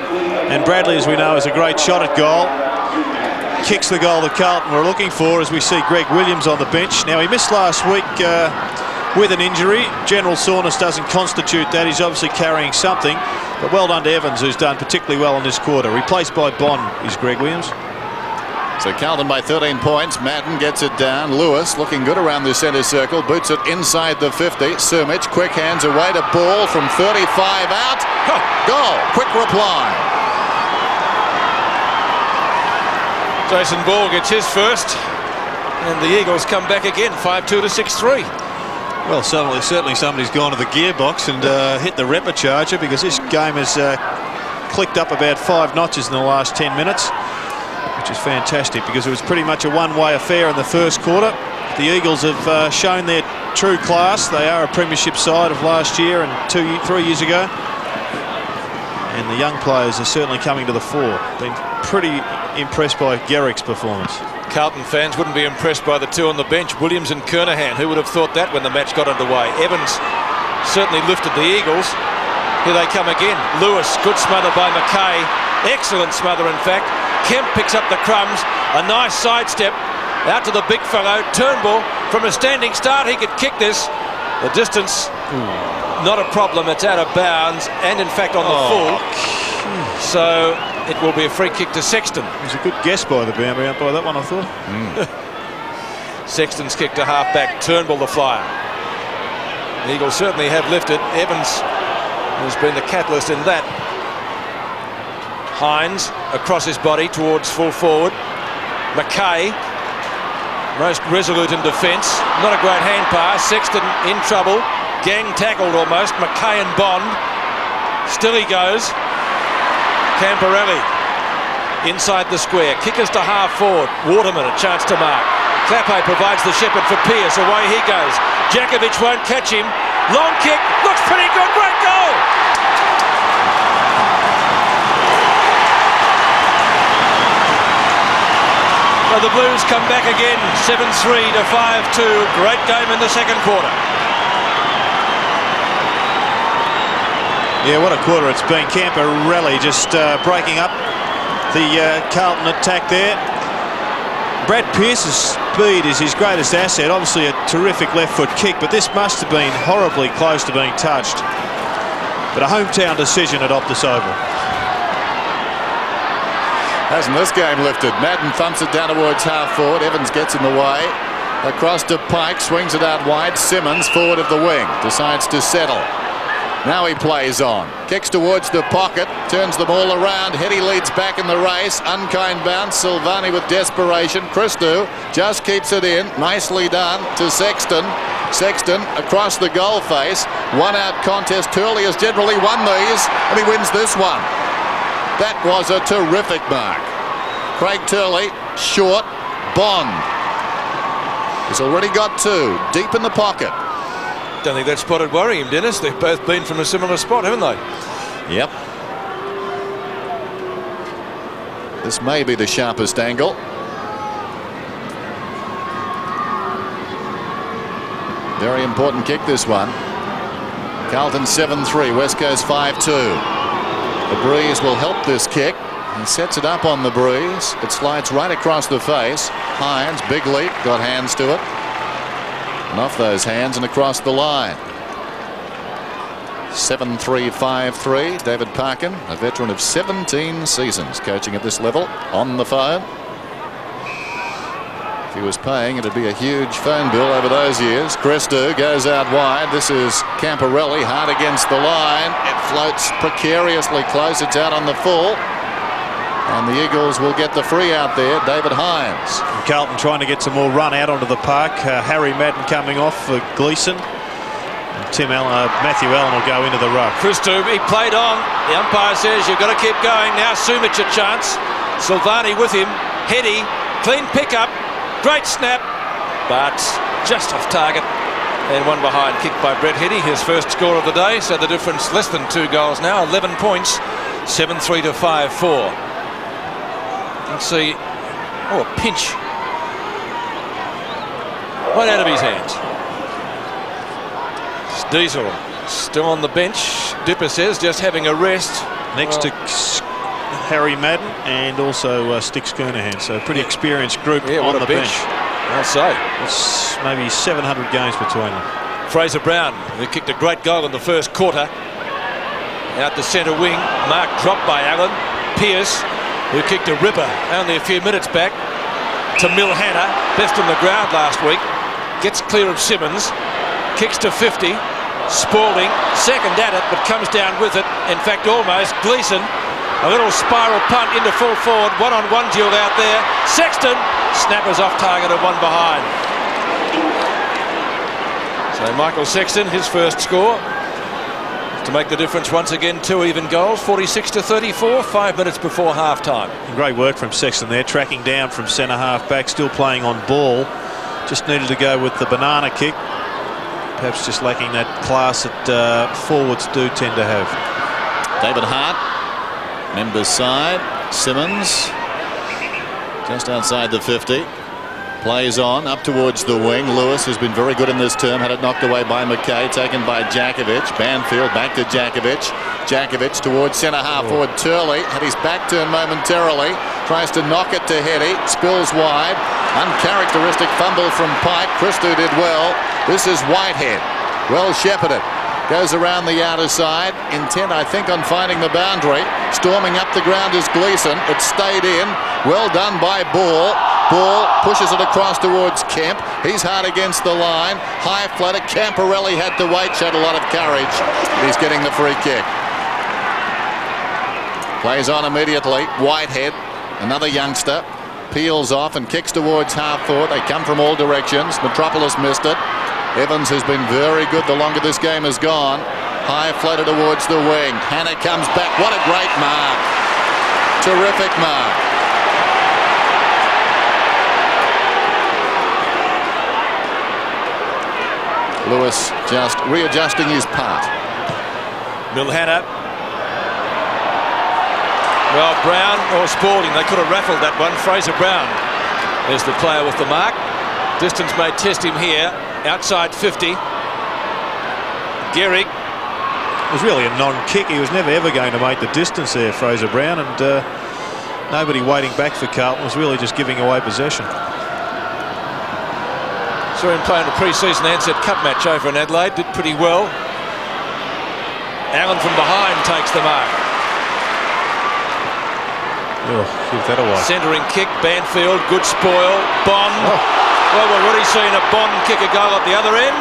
S3: And Bradley, as we know, is a great shot at goal. Kicks the goal that Carlton were looking for, as we see Greg Williams on the bench. Now, he missed last week with an injury. General soreness doesn't constitute that. He's obviously carrying something. But well done to Evans, who's done particularly well in this quarter. Replaced by Bond is Greg Williams.
S1: So Carlton by 13 points. Madden gets it down. Lewis looking good around the centre circle. Boots it inside the 50. Sumich, quick hands away to ball from 35 out. Goal. Quick reply.
S2: Jason Ball gets his first. And the Eagles come back again. 5-2 to 6-3.
S3: Well, certainly somebody's gone to the gearbox and hit the repocharger, because this game has clicked up about 5 notches in the last 10 minutes. Which is fantastic, because it was pretty much a one-way affair in the first quarter. The Eagles have shown their true class. They are a premiership side of last year and 3 years ago. And the young players are certainly coming to the fore. Been pretty impressed by Garrick's performance.
S2: Carlton fans wouldn't be impressed by the two on the bench, Williams and Kernahan. Who would have thought that when the match got underway? Evans certainly lifted the Eagles. Here they come again. Lewis, good smother by McKay. Excellent smother, in fact. Kemp picks up the crumbs. A nice sidestep out to the big fellow. Turnbull from a standing start. He could kick this. The distance not a problem. It's out of bounds and in fact on the full. So it will be a free kick to Sexton.
S3: It was a good guess by the boundary umpire, that one, I thought.
S2: Sexton's kick to half-back. Turnbull the flyer. The Eagles certainly have lifted. Evans has been the catalyst in that. Hines across his body towards full forward. McKay, most resolute in defence. Not a great hand pass. Sexton in trouble. Gang tackled almost. McKay and Bond. Still he goes. Camporelli inside the square. Kickers to half forward. Waterman a chance to mark. Clappe provides the shepherd for Pearce. Away he goes. Djakovic won't catch him. Long kick. Looks pretty good. Great goal. So the Blues come back again. 7-3 to 5-2. Great game in the second quarter.
S3: Yeah, what a quarter it's been. Camporelli just breaking up the Carlton attack there. Brad Pearce's speed is his greatest asset. Obviously a terrific left foot kick, but this must have been horribly close to being touched. But a hometown decision at Optus Oval.
S1: Hasn't this game lifted? Madden thumps it down towards half forward. Evans gets in the way. Across to Pike, swings it out wide. Simmons, forward of the wing, decides to settle. Now he plays on. Kicks towards the pocket, turns the ball around. Hetty leads back in the race. Unkind bounce. Silvani with desperation. Christou just keeps it in. Nicely done to Sexton. Sexton across the goal face. One out contest. Turley has generally won these, and he wins this one. That was a terrific mark. Craig Turley, short. Bond. He's already got two. Deep in the pocket.
S2: Don't think that spot would worry him, Dennis. They've both been from a similar spot, haven't they?
S1: Yep. This may be the sharpest angle. Very important kick, this one. Carlton 7-3, West Coast 5-2. The breeze will help this kick. He sets it up on the breeze. It slides right across the face. Hines, big leap, got hands to it. And off those hands and across the line. 7-3, 5-3. David Parkin, a veteran of 17 seasons coaching at this level, on the phone. If he was paying, it'd be a huge phone bill over those years. Christou goes out wide. This is Camporelli, hard against the line. It floats precariously close. It's out on the full. And the Eagles will get the free out there. David Hines.
S3: And Carlton trying to get some more run out onto the park. Harry Madden coming off for Gleeson. And Matthew Allen will go into the ruck.
S2: Christou, he played on. The umpire says you've got to keep going. Now Sumic a chance. Silvani with him. Hetty, clean pickup. Great snap, but just off target. And one behind, kicked by Brett Hetty, his first score of the day. So the difference less than 2 goals now. 11 points. 7-3 to 5-4. Let's see. Oh, a pinch. Right out of his hands. It's Diesel still on the bench. Dipper says just having a rest.
S3: Next to Harry Madden and also Sticks Kernahan. So a pretty experienced group on the bench.
S2: I'll say.
S3: It's maybe 700 games between them.
S2: Fraser Brown, who kicked a great goal in the first quarter. Out the centre wing. Mark dropped by Allen. Pearce, who kicked a ripper only a few minutes back to Milhana, best on the ground last week, gets clear of Simmons, kicks to 50, Spalding, second at it, but comes down with it, in fact almost. Gleeson, a little spiral punt into full forward, one-on-one duel out there. Sexton, snappers off target and one behind. So Michael Sexton, his first score. To make the difference once again, 2 even goals, 46-34, 5 minutes before half-time.
S3: Great work from Sexton there, tracking down from centre half back, still playing on ball. Just needed to go with the banana kick. Perhaps just lacking that class that forwards do tend to have.
S1: David Hart, members side. Simmons, just outside the 50. Plays on, up towards the wing. Lewis has been very good in this term. Had it knocked away by McKay, taken by Djakovic. Banfield back to Djakovic. Djakovic towards centre half forward. Turley had his back turned momentarily. Tries to knock it to Hetty. Spills wide. Uncharacteristic fumble from Pike. Christou did well. This is Whitehead. Well shepherded. Goes around the outer side, intent I think on finding the boundary. Storming up the ground is Gleeson. It stayed in. Well done by Ball. Ball pushes it across towards Kemp. He's hard against the line. High flutter. Camporelli had to wait. Showed a lot of courage. He's getting the free kick. Plays on immediately. Whitehead, another youngster, peels off and kicks towards half forward. They come from all directions. Metropolis missed it. Evans has been very good the longer this game has gone. High flutter towards the wing. Hannah comes back. What a great mark. Terrific mark. Lewis just readjusting his part.
S2: Milhana. Well, Brown or Spalding, they could have raffled that one. Fraser Brown is the player with the mark. Distance may test him here. Outside 50. Gehrig.
S3: It was really a non-kick. He was never ever going to make the distance there, Fraser Brown, and nobody waiting back for Carlton. Was really just giving away possession.
S2: Saw him playing a pre-season Ansett Cup match over in Adelaide. Did pretty well. Allen from behind takes the mark.
S3: Oh, give that away.
S2: Centering kick, Banfield, good spoil. Bond. Oh. Well, we've already seen a Bond kick a goal at the other end.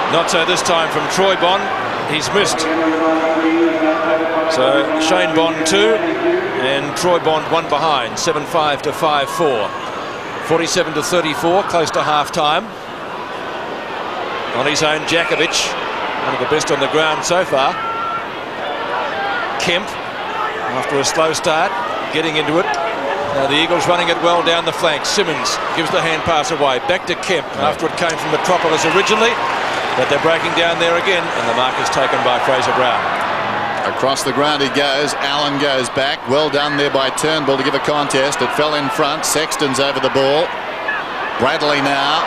S2: Not so this time from Troy Bond. He's missed. So Shane Bond 2 and Troy Bond 1 behind. 7-5 to 5-4. 47 to 34, close to half-time. On his own, Jakovic, one of the best on the ground so far. Kemp, after a slow start, getting into it. Now the Eagles running it well down the flank. Simmons gives the hand pass away. Back to Kemp after it came from Metropolis originally. But they're breaking down there again, and the mark is taken by Fraser Brown.
S1: Across the ground he goes. Allen goes back. Well done there by Turnbull to give a contest. It fell in front. Sexton's over the ball. Bradley now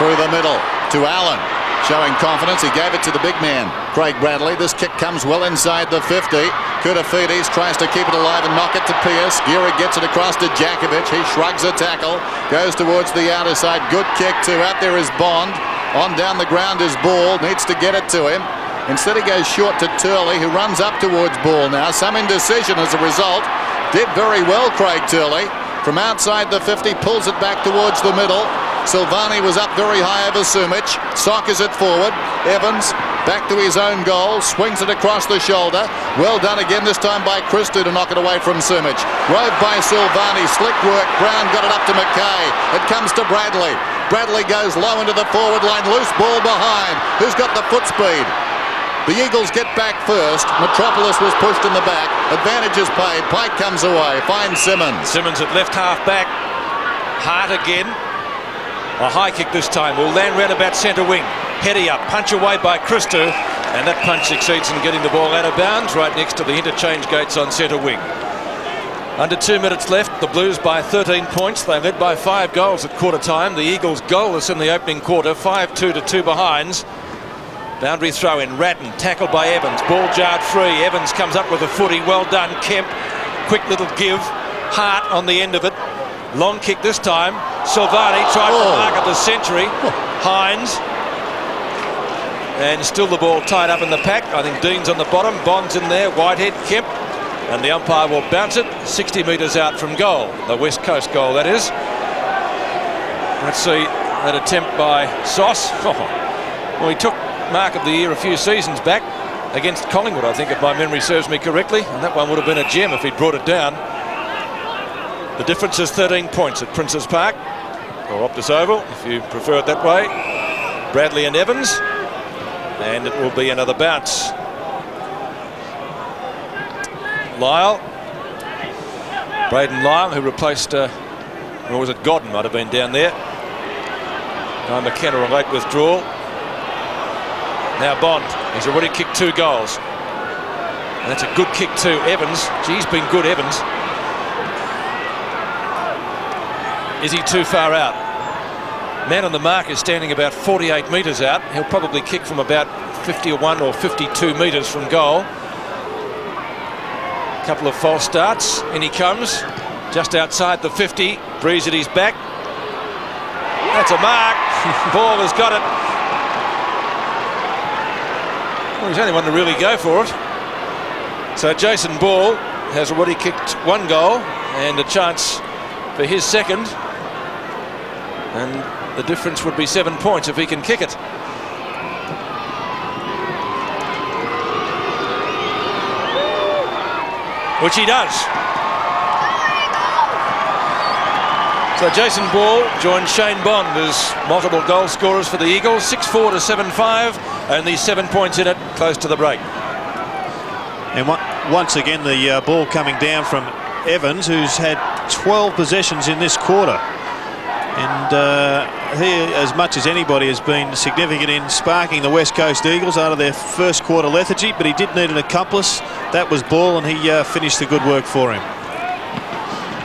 S1: through the middle to Allen. Showing confidence. He gave it to the big man, Craig Bradley. This kick comes well inside the 50. Koutafidis tries to keep it alive and knock it to Pearce. Gehrig gets it across to Jakovic. He shrugs a tackle. Goes towards the outer side. Good kick too. Out there is Bond. On down the ground is Ball. Needs to get it to him. Instead he goes short to Turley, who runs up towards Ball now. Some indecision as a result. Did very well, Craig Turley. From outside the 50, pulls it back towards the middle. Silvani was up very high over Sumic. Sockers it forward. Evans back to his own goal. Swings it across the shoulder. Well done again, this time by Christou to knock it away from Sumic. Rove by Silvani. Slick work. Brown got it up to McKay. It comes to Bradley. Bradley goes low into the forward line. Loose ball behind. Who's got the foot speed? The Eagles get back first. Metropolis was pushed in the back. Advantage is paid. Pike comes away. Finds Simmons.
S2: Simmons at left half back. Hart again. A high kick this time. Will land round about centre wing. Heady up. Punch away by Christou. And that punch succeeds in getting the ball out of bounds right next to the interchange gates on centre wing. Under 2 minutes left. The Blues by 13 points. They led by 5 goals at quarter time. The Eagles goalless in the opening quarter. 5-2 to 2 behinds. Boundary throw in. Ratton tackled by Evans. Ball jarred free. Evans comes up with a footy. Well done. Kemp. Quick little give. Hart on the end of it. Long kick this time. Silvani tried to mark at the century. Hines. And still the ball tied up in the pack. I think Dean's on the bottom. Bond's in there. Whitehead, Kemp. And the umpire will bounce it 60 metres out from goal. The West Coast goal, that is. Let's see that attempt by Sauce. Well, he took mark of the year a few seasons back against Collingwood, I think, if my memory serves me correctly. And that one would have been a gem if he'd brought it down. The difference is 13 points at Princes Park, or Optus Oval, if you prefer it that way. Bradley and Evans. And it will be another bounce. Lyle. Braden Lyle, who replaced, or was it Godden, might have been down there. McKenna, a late withdrawal. Now Bond. He's already kicked 2 goals. And that's a good kick too. Evans. He's been good, Evans. Is he too far out? Man on the mark is standing about 48 metres out. He'll probably kick from about 51 or 52 metres from goal. Couple of false starts. In he comes. Just outside the 50. Breeze at his back. That's a mark. Ball has got it. Well, he's the only one to really go for it. So Jason Ball has already kicked 1 goal and a chance for his second. And the difference would be 7 points if he can kick it. Which he does. So Jason Ball joins Shane Bond as multiple goal scorers for the Eagles. 6-4 to 7-5. Only 7 points in it, close to the break.
S3: And once again, the ball coming down from Evans, who's had 12 possessions in this quarter. And he, as much as anybody, has been significant in sparking the West Coast Eagles out of their first quarter lethargy, but he did need an accomplice. That was Ball, and he finished the good work for him.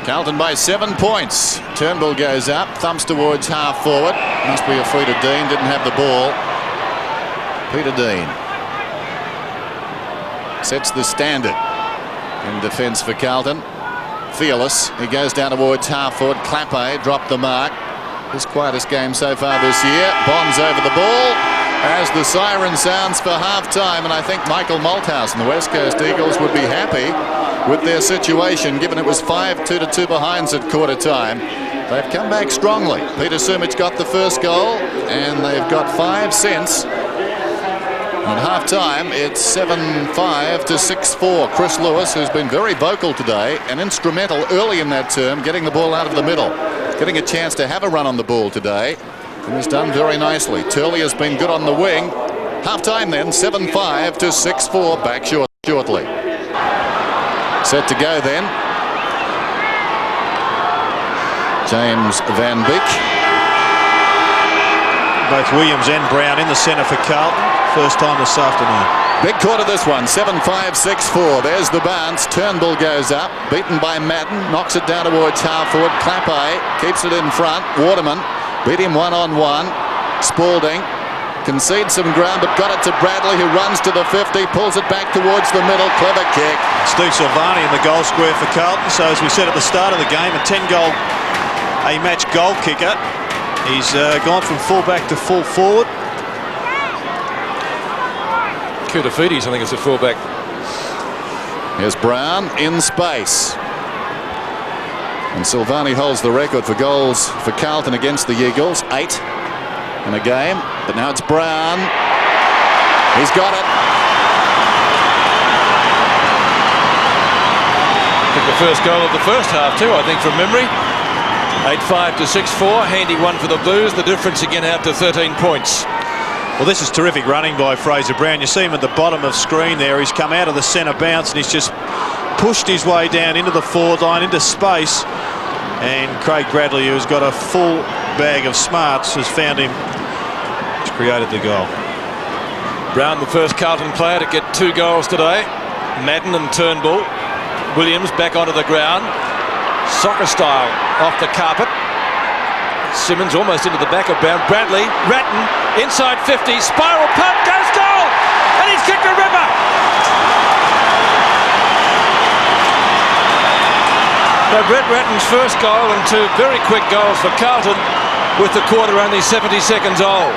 S1: Carlton by 7 points. Turnbull goes up, thumps towards half forward. Must be a free to Dean, didn't have the ball. Peter Dean sets the standard in defence for Carlton. Fearless, he goes down towards half forward. Clappe dropped the mark. His quietest game so far this year. Bonds over the ball as the siren sounds for half-time, and I think Michael Malthouse and the West Coast Eagles would be happy with their situation, given it was 5-2 to 2 behinds at quarter time. They've come back strongly. Peter Sumich got the first goal, and they've got 5 since. At half-time, it's 7-5 to 6-4. Chris Lewis, who's been very vocal today and instrumental early in that term, getting the ball out of the middle, getting a chance to have a run on the ball today, and has done very nicely. Turley has been good on the wing. Half-time then, 7-5 to 6-4. Back shortly. Set to go then. James Van Beek.
S3: Both Williams and Brown in the centre for Carlton. First time this afternoon.
S1: Big quarter this one, 7-5, 6-4. There's the bounce. Turnbull goes up, beaten by Madden, knocks it down towards half forward. Clappe keeps it in front. Waterman beat him one-on-one. Spalding concedes some ground, but got it to Bradley, who runs to the 50, pulls it back towards the middle. Clever kick.
S3: Steve Silvani in the goal square for Carlton. So as we said at the start of the game, a 10-goal A-match goal kicker. He's gone from full-back to full-forward.
S2: Koutafidis, I think, is a fullback.
S1: Here's Brown in space. And Silvani holds the record for goals for Carlton against the Eagles. 8 in a game. But now it's Brown. He's got it.
S2: I think the first goal of the first half too, I think, from memory. 8-5 to 6-4. Handy one for the Blues. The difference again out to 13 points.
S3: Well, this is terrific running by Fraser Brown. You see him at the bottom of screen there. He's come out of the centre bounce and he's just pushed his way down into the forward line, into space. And Craig Bradley, who's got a full bag of smarts, has found him. He's created the goal.
S2: Brown, the first Carlton player to get 2 goals today. Madden and Turnbull. Williams back onto the ground. Soccer style off the carpet. Simmons almost into the back of Brown. Bradley, Ratton, inside 50, spiral punt, goes goal! And he's kicked a ripper! Now Brett Ratton's first goal and 2 very quick goals for Carlton, with the quarter only 70 seconds old.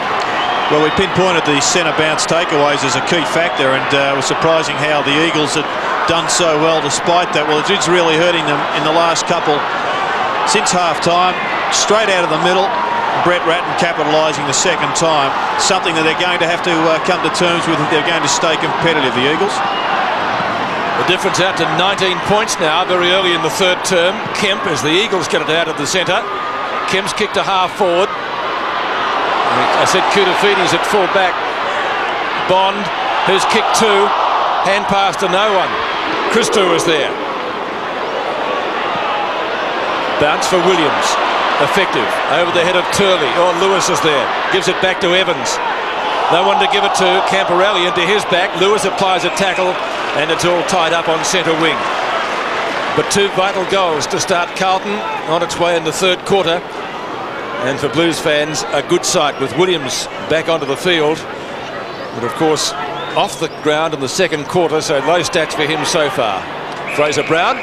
S3: Well, we pinpointed the centre bounce takeaways as a key factor, and it was surprising how the Eagles had done so well despite that. Well, it is really hurting them in the last couple since half-time. Straight out of the middle, Brett Ratton capitalising the second time. Something that they're going to have to come to terms with if they're going to stay competitive, the Eagles.
S2: The difference out to 19 points now, very early in the third term. Kemp, as the Eagles get it out of the centre. Kemp's kicked to half forward. I said Koutafidis at full back. Bond, who's kicked 2. Hand pass to no one. Christou was there. Bounce for Williams. Effective. Over the head of Turley. Oh, Lewis is there. Gives it back to Evans. No one to give it to. Camporelli into his back. Lewis applies a tackle, and it's all tied up on centre wing. But 2 vital goals to start Carlton on its way in the third quarter. And for Blues fans, a good sight with Williams back onto the field. But of course, off the ground in the second quarter, so low stats for him so far. Fraser Brown.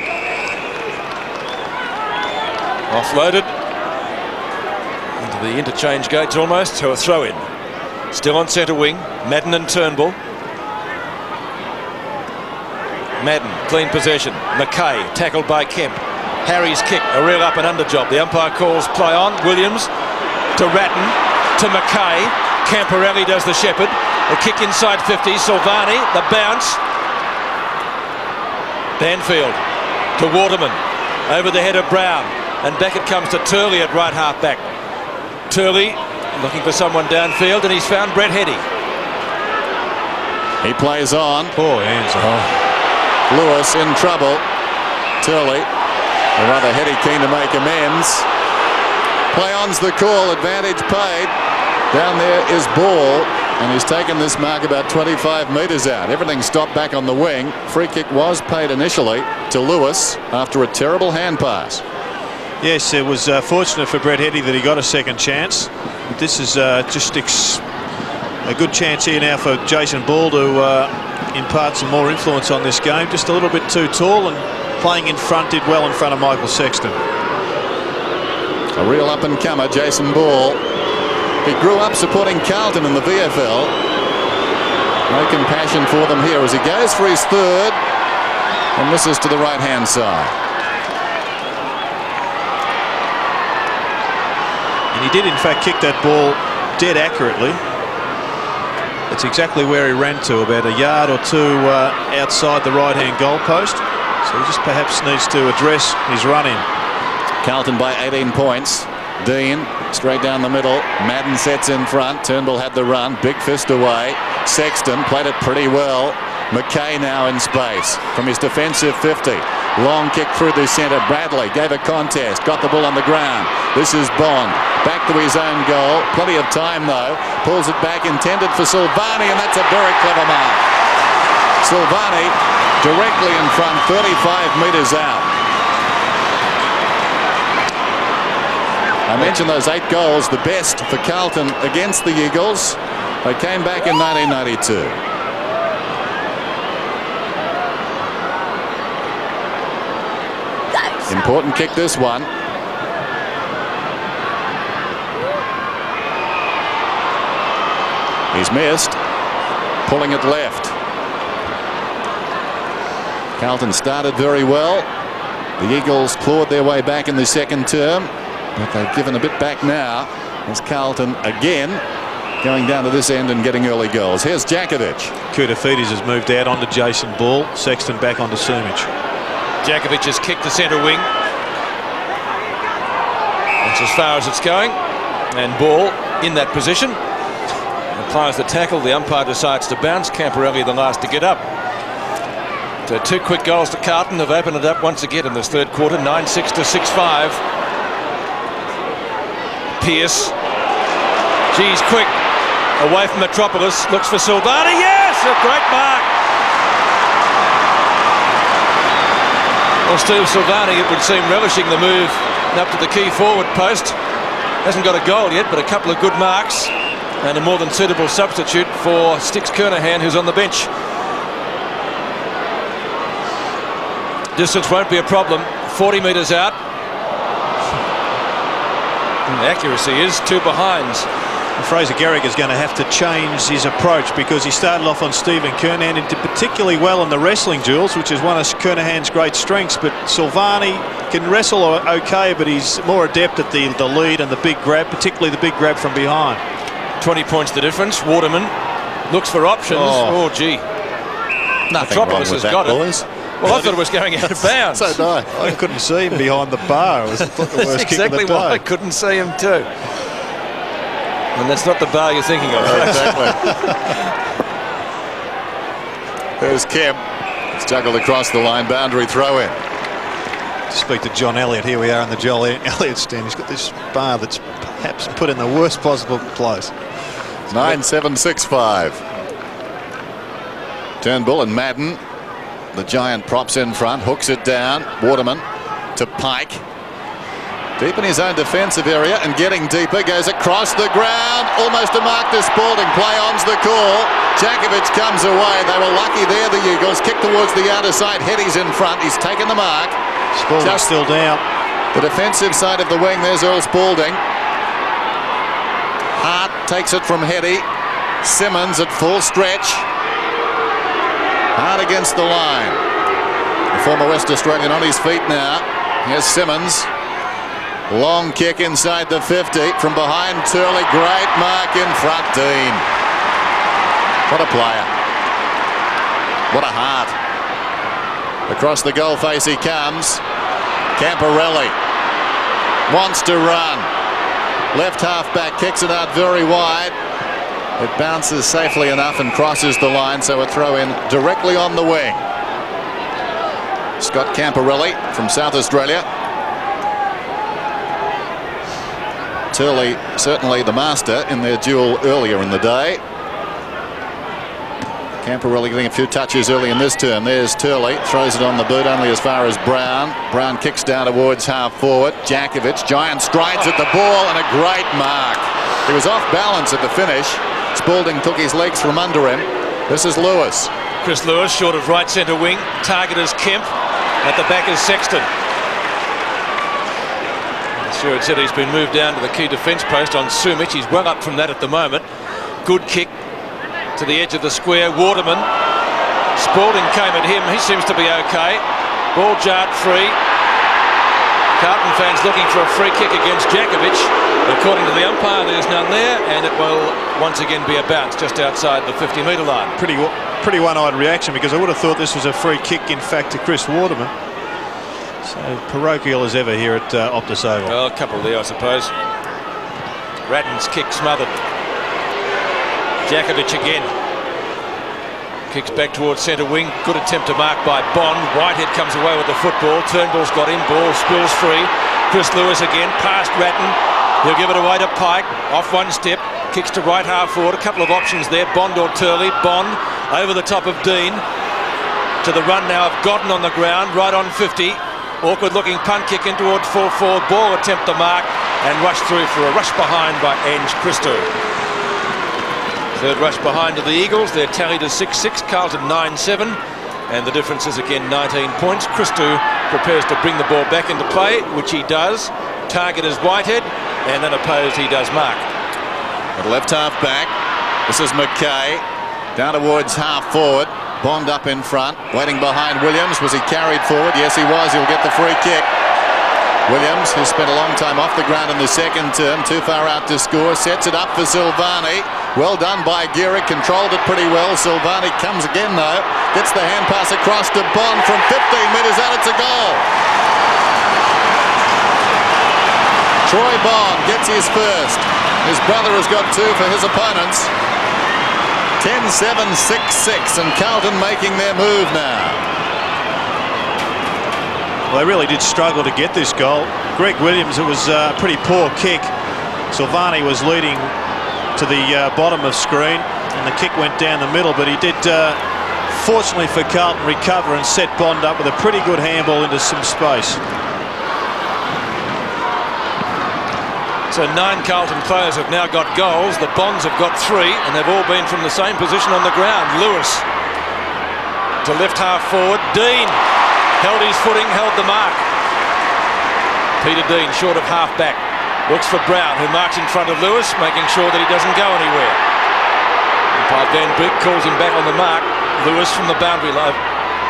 S2: Offloaded. Into the interchange gates almost, so a throw in. Still on centre wing, Madden and Turnbull. Madden, clean possession. McKay, tackled by Kemp. Harry's kick, a real up and under job. The umpire calls play on. Williams to Ratton, to McKay. Camporelli does the shepherd. A kick inside 50. Silvani, the bounce. Banfield to Waterman. Over the head of Brown. And back it comes to Turley at right half back. Turley looking for someone downfield, and he's found Brett Heady.
S1: He plays on.
S3: Poor hands.
S1: Lewis in trouble. Turley, or rather Heady, keen to make amends. Play on's the call. Advantage paid. Down there is Ball, and he's taken this mark about 25 metres out. Everything stopped back on the wing. Free kick was paid initially to Lewis after a terrible hand pass.
S3: Yes, it was fortunate for Brett Heady that he got a second chance. This is just a good chance here now for Jason Ball to impart some more influence on this game. Just a little bit too tall, and playing in front did well in front of Michael Sexton.
S1: A real up-and-comer, Jason Ball. He grew up supporting Carlton in the VFL. No compassion for them here as he goes for his third and misses to the right-hand side.
S3: And he did, in fact, kick that ball dead accurately. It's exactly where he ran to, about a yard or two outside the right-hand goalpost. So he just perhaps needs to address his run-in.
S1: Carlton by 18 points. Dean straight down the middle. Madden sets in front. Turnbull had the run. Big fist away. Sexton played it pretty well. McKay now in space from his defensive 50. Long kick through the centre. Bradley gave a contest. Got the ball on the ground. This is Bond. Back to his own goal. Plenty of time though. Pulls it back. Intended for Silvani, and that's a very clever mark. Silvani directly in front. 35 metres out. I mentioned those 8 goals, the best for Carlton against the Eagles. They came back in 1992. Important kick, this one. He's missed. Pulling it left. Carlton started very well. The Eagles clawed their way back in the second term, but they've given a bit back now as Carlton again going down to this end and getting early goals. Here's Jakovic.
S3: Koutafidis has moved out onto Jason Ball. Sexton back onto Sumich.
S2: Jakovic has kicked the centre wing. That's as far as it's going. And Ball in that position. Applies the tackle. The umpire decides to bounce. Camporelli the last to get up. So 2 quick goals to Carlton have opened it up once again in this third quarter. 9-6 to 6-5. Pearce. Geez, quick. Away from Metropolis. Looks for Silvani. Yes! A great mark. Well, Steve Silvani, it would seem, relishing the move up to the key forward post. Hasn't got a goal yet, but a couple of good marks. And a more than suitable substitute for Sticks Kernahan, who's on the bench. Distance won't be a problem. 40 metres out. And the accuracy is 2 behinds.
S3: Fraser Garrick is going to have to change his approach because he started off on Stephen Kernahan and did particularly well in the wrestling duels, which is one of Kernahan's great strengths. But Silvani can wrestle okay, but he's more adept at the lead and the big grab, particularly the big grab from behind.
S2: 20 points the difference. Waterman looks for options. Oh gee.
S1: Nothing wrong
S2: Metropolis
S1: with
S2: has
S1: that,
S2: got
S1: boys.
S2: it. Well, I thought it was going out of bounds.
S1: So did I.
S3: I couldn't see him behind the bar. It was the worst
S2: That's
S3: kick
S2: exactly
S3: of the
S2: why
S3: day.
S2: I couldn't see him too. And that's not the bar you're thinking of.
S1: Exactly. There's Kemp. It's juggled across the line. Boundary throw in.
S3: To speak to John Elliott, here we are in the Joel Elliott stand. He's got this bar that's perhaps put in the worst possible place.
S1: 9-7-6-5. Turnbull and Madden. The giant props in front. Hooks it down. Waterman to Pike. Deep in his own defensive area and getting deeper. Goes across the ground. Almost a mark to Spalding. Play on's the call. Jakovic comes away. They were lucky there, the Eagles. Kick towards the outer side. Heady's in front. He's taken the mark.
S3: Spalding's still down.
S1: The defensive side of the wing. There's Earl Spalding. Hart takes it from Heady. Simmons at full stretch. Hard against the line. The former West Australian on his feet now. Here's Simmons. Long kick inside the 50 from behind Turley. Great mark in front, Dean. What a player. What a heart. Across the goal face he comes. Camporelli wants to run. Left half back kicks it out very wide. It bounces safely enough and crosses the line, so a throw in directly on the wing. Scott Camporelli from South Australia. Turley certainly the master in their duel earlier in the day. Camporelli getting a few touches early in this term. There's Turley, throws it on the boot only as far as Brown. Brown kicks down towards half forward. Jakovich, giant strides at the ball and a great mark. He was off balance at the finish. Spalding took his legs from under him. This is Lewis.
S2: Chris Lewis short of right centre wing. Target is Kemp. At the back is Sexton. Sure, it said he's been moved down to the key defence post on Sumich. He's well up from that at the moment. Good kick to the edge of the square. Waterman. Spalding came at him. He seems to be okay. Ball jarred free. Carlton fans looking for a free kick against Jakovich. According to the umpire, there's none there, and it will once again be a bounce just outside the 50-metre line.
S3: Pretty one-eyed reaction, because I would have thought this was a free kick, in fact, to Chris Waterman. So parochial as ever here at Optus Oval.
S2: Well, a couple there, I suppose. Ratton's kick smothered. Jakovich again. Kicks back towards centre wing. Good attempt to mark by Bond. Whitehead comes away with the football. Turnbull's got him. Ball spills free. Chris Lewis again. Past Ratton. He'll give it away to Pike. Off one step. Kicks to right half forward. A couple of options there. Bond or Turley. Bond over the top of Dean. To the run now of Godden on the ground. Right on 50. Awkward looking punt kick in towards full forward. Ball attempt to mark. And rush through for a rush behind by Ange Christo. Third rush behind to the Eagles. They're tallied as 6-6, Carlton 9-7, and the difference is again 19 points. Christo prepares to bring the ball back into play, which he does. Target is Whitehead, and then opposed he does mark.
S1: At left half back, this is McKay, down towards half forward. Bond up in front, waiting behind Williams. Was he carried forward? Yes, he was. He'll get the free kick. Williams, who spent a long time off the ground in the second term, too far out to score, sets it up for Silvani. Well done by Gehrig, controlled it pretty well. Silvani comes again though, gets the hand pass across to Bond from 15 metres out. It's a goal. Troy Bond gets his first. His brother has got two for his opponents. 10-7, 6-6, and Carlton making their move now.
S3: Well, they really did struggle to get this goal. Greg Williams, it was a pretty poor kick. Silvani was leading to the bottom of screen, and the kick went down the middle, but he did, fortunately for Carlton, recover and set Bond up with a pretty good handball into some space.
S2: So 9 Carlton players have now got goals. The Bonds have got 3, and they've all been from the same position on the ground. Lewis to left half forward. Dean held his footing, held the mark. Peter Dean short of half back. Looks for Brown, who marks in front of Lewis, making sure that he doesn't go anywhere. Umpire Van Beek calls him back on the mark. Lewis from the boundary line.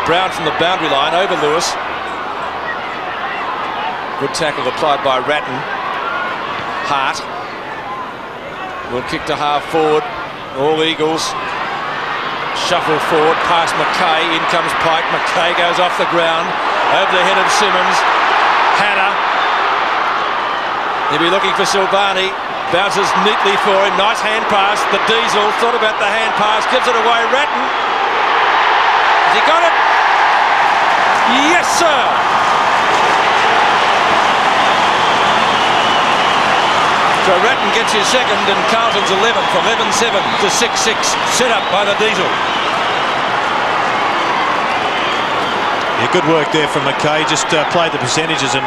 S2: Brown from the boundary line over Lewis. Good tackle applied by Ratton. Hart will kick to half forward. All Eagles. Shuffle forward past McKay. In comes Pike. McKay goes off the ground. Over the head of Simmons. Hanna. He'll be looking for Silvani. Bounces neatly for him. Nice hand pass. The Diesel thought about the hand pass. Gives it away. Ratton. Has he got it? Yes, sir. So Ratton gets his second, and Carlton's 11th. 11-7 to 6-6. Set up by the Diesel.
S3: Yeah, good work there from McKay. Just played the percentages and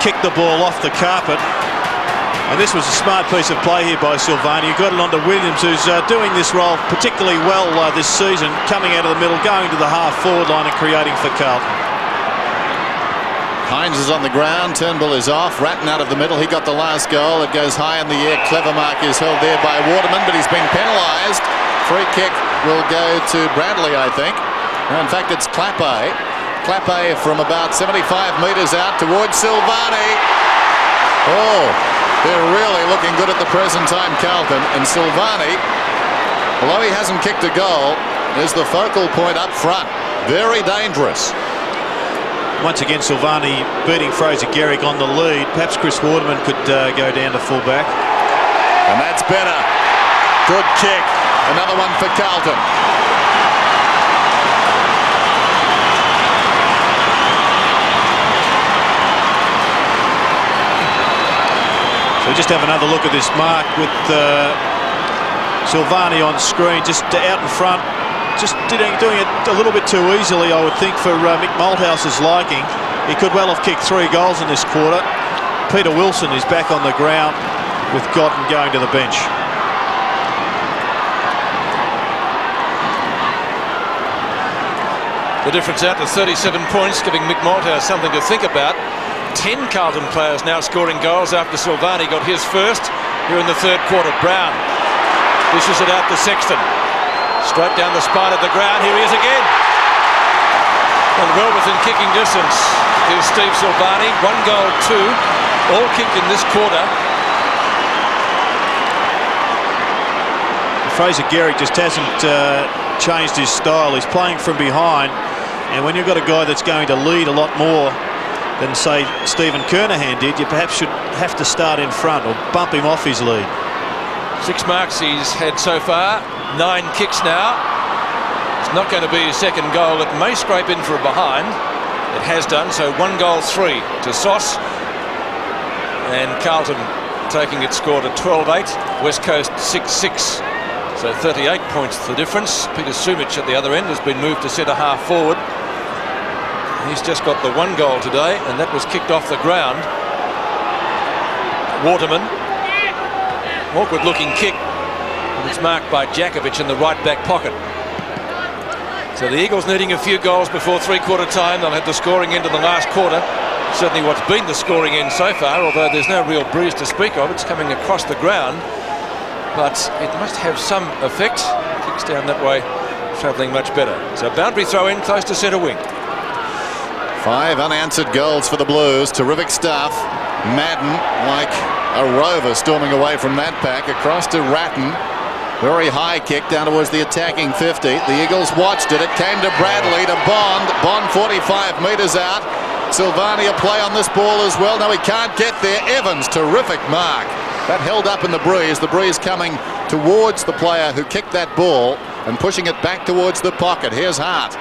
S3: kicked the ball off the carpet. And this was a smart piece of play here by Silvani. He got it onto Williams, who's doing this role particularly well this season, coming out of the middle, going to the half-forward line and creating for Carlton.
S1: Hines is on the ground. Turnbull is off. Ratton out of the middle. He got the last goal. It goes high in the air. Clever mark is held there by Waterman, but he's been penalised. Free kick will go to Bradley, I think. No, in fact, it's Clappe. Clappe from about 75 metres out towards Silvani. Oh, they're really looking good at the present time, Carlton. And Silvani, although he hasn't kicked a goal, is the focal point up front. Very dangerous.
S3: Once again, Silvani beating Fraser Garrick on the lead. Perhaps Chris Waterman could go down to full-back.
S1: And that's better. Good kick. Another one for Carlton.
S3: So just have another look at this mark with Silvani on screen, just out in front. Just doing it a little bit too easily, I would think, for Mick Malthouse's liking. He could well have kicked 3 goals in this quarter. Peter Wilson is back on the ground with Gotten going to the bench.
S2: The difference out to 37 points, giving Mick Malthouse something to think about. 10 Carlton players now scoring goals after Silvani got his first here in the third quarter. Brown dishes it out to Sexton. Straight down the spine of the ground. Here he is again. And well within kicking distance is Steve Silvani. 1 goal, 2. All kicked in this quarter.
S3: Fraser Garrick just hasn't changed his style. He's playing from behind. And when you've got a guy that's going to lead a lot more than, say, Stephen Kernahan did, you perhaps should have to start in front or bump him off his lead.
S2: 6 marks he's had so far. 9 kicks now. It's not going to be his second goal. It may scrape in for a behind. It has done. So 1 goal, 3 to Sauce. And Carlton taking its score to 12-8. West Coast 6-6. So 38 points the difference. Peter Sumic at the other end has been moved to centre half forward. He's just got the 1 goal today, and that was kicked off the ground. Waterman. Awkward looking kick. And it's marked by Djakovic in the right back pocket. So the Eagles needing a few goals before 3-quarter time. They'll have the scoring end in the last quarter. Certainly what's been the scoring end so far, although there's no real breeze to speak of. It's coming across the ground. But it must have some effect. Kicks down that way, travelling much better. So boundary throw in close to centre wing.
S1: 5 unanswered goals for the Blues. Terrific stuff. Madden, like a rover, storming away from that pack. Across to Ratton. Very high kick down towards the attacking 50. The Eagles watched it. It came to Bradley, to Bond. Bond 45 metres out. Silvani a play on this ball as well. No, he can't get there. Evans, terrific mark. That held up in the breeze. The breeze coming towards the player who kicked that ball and pushing it back towards the pocket. Here's Hart.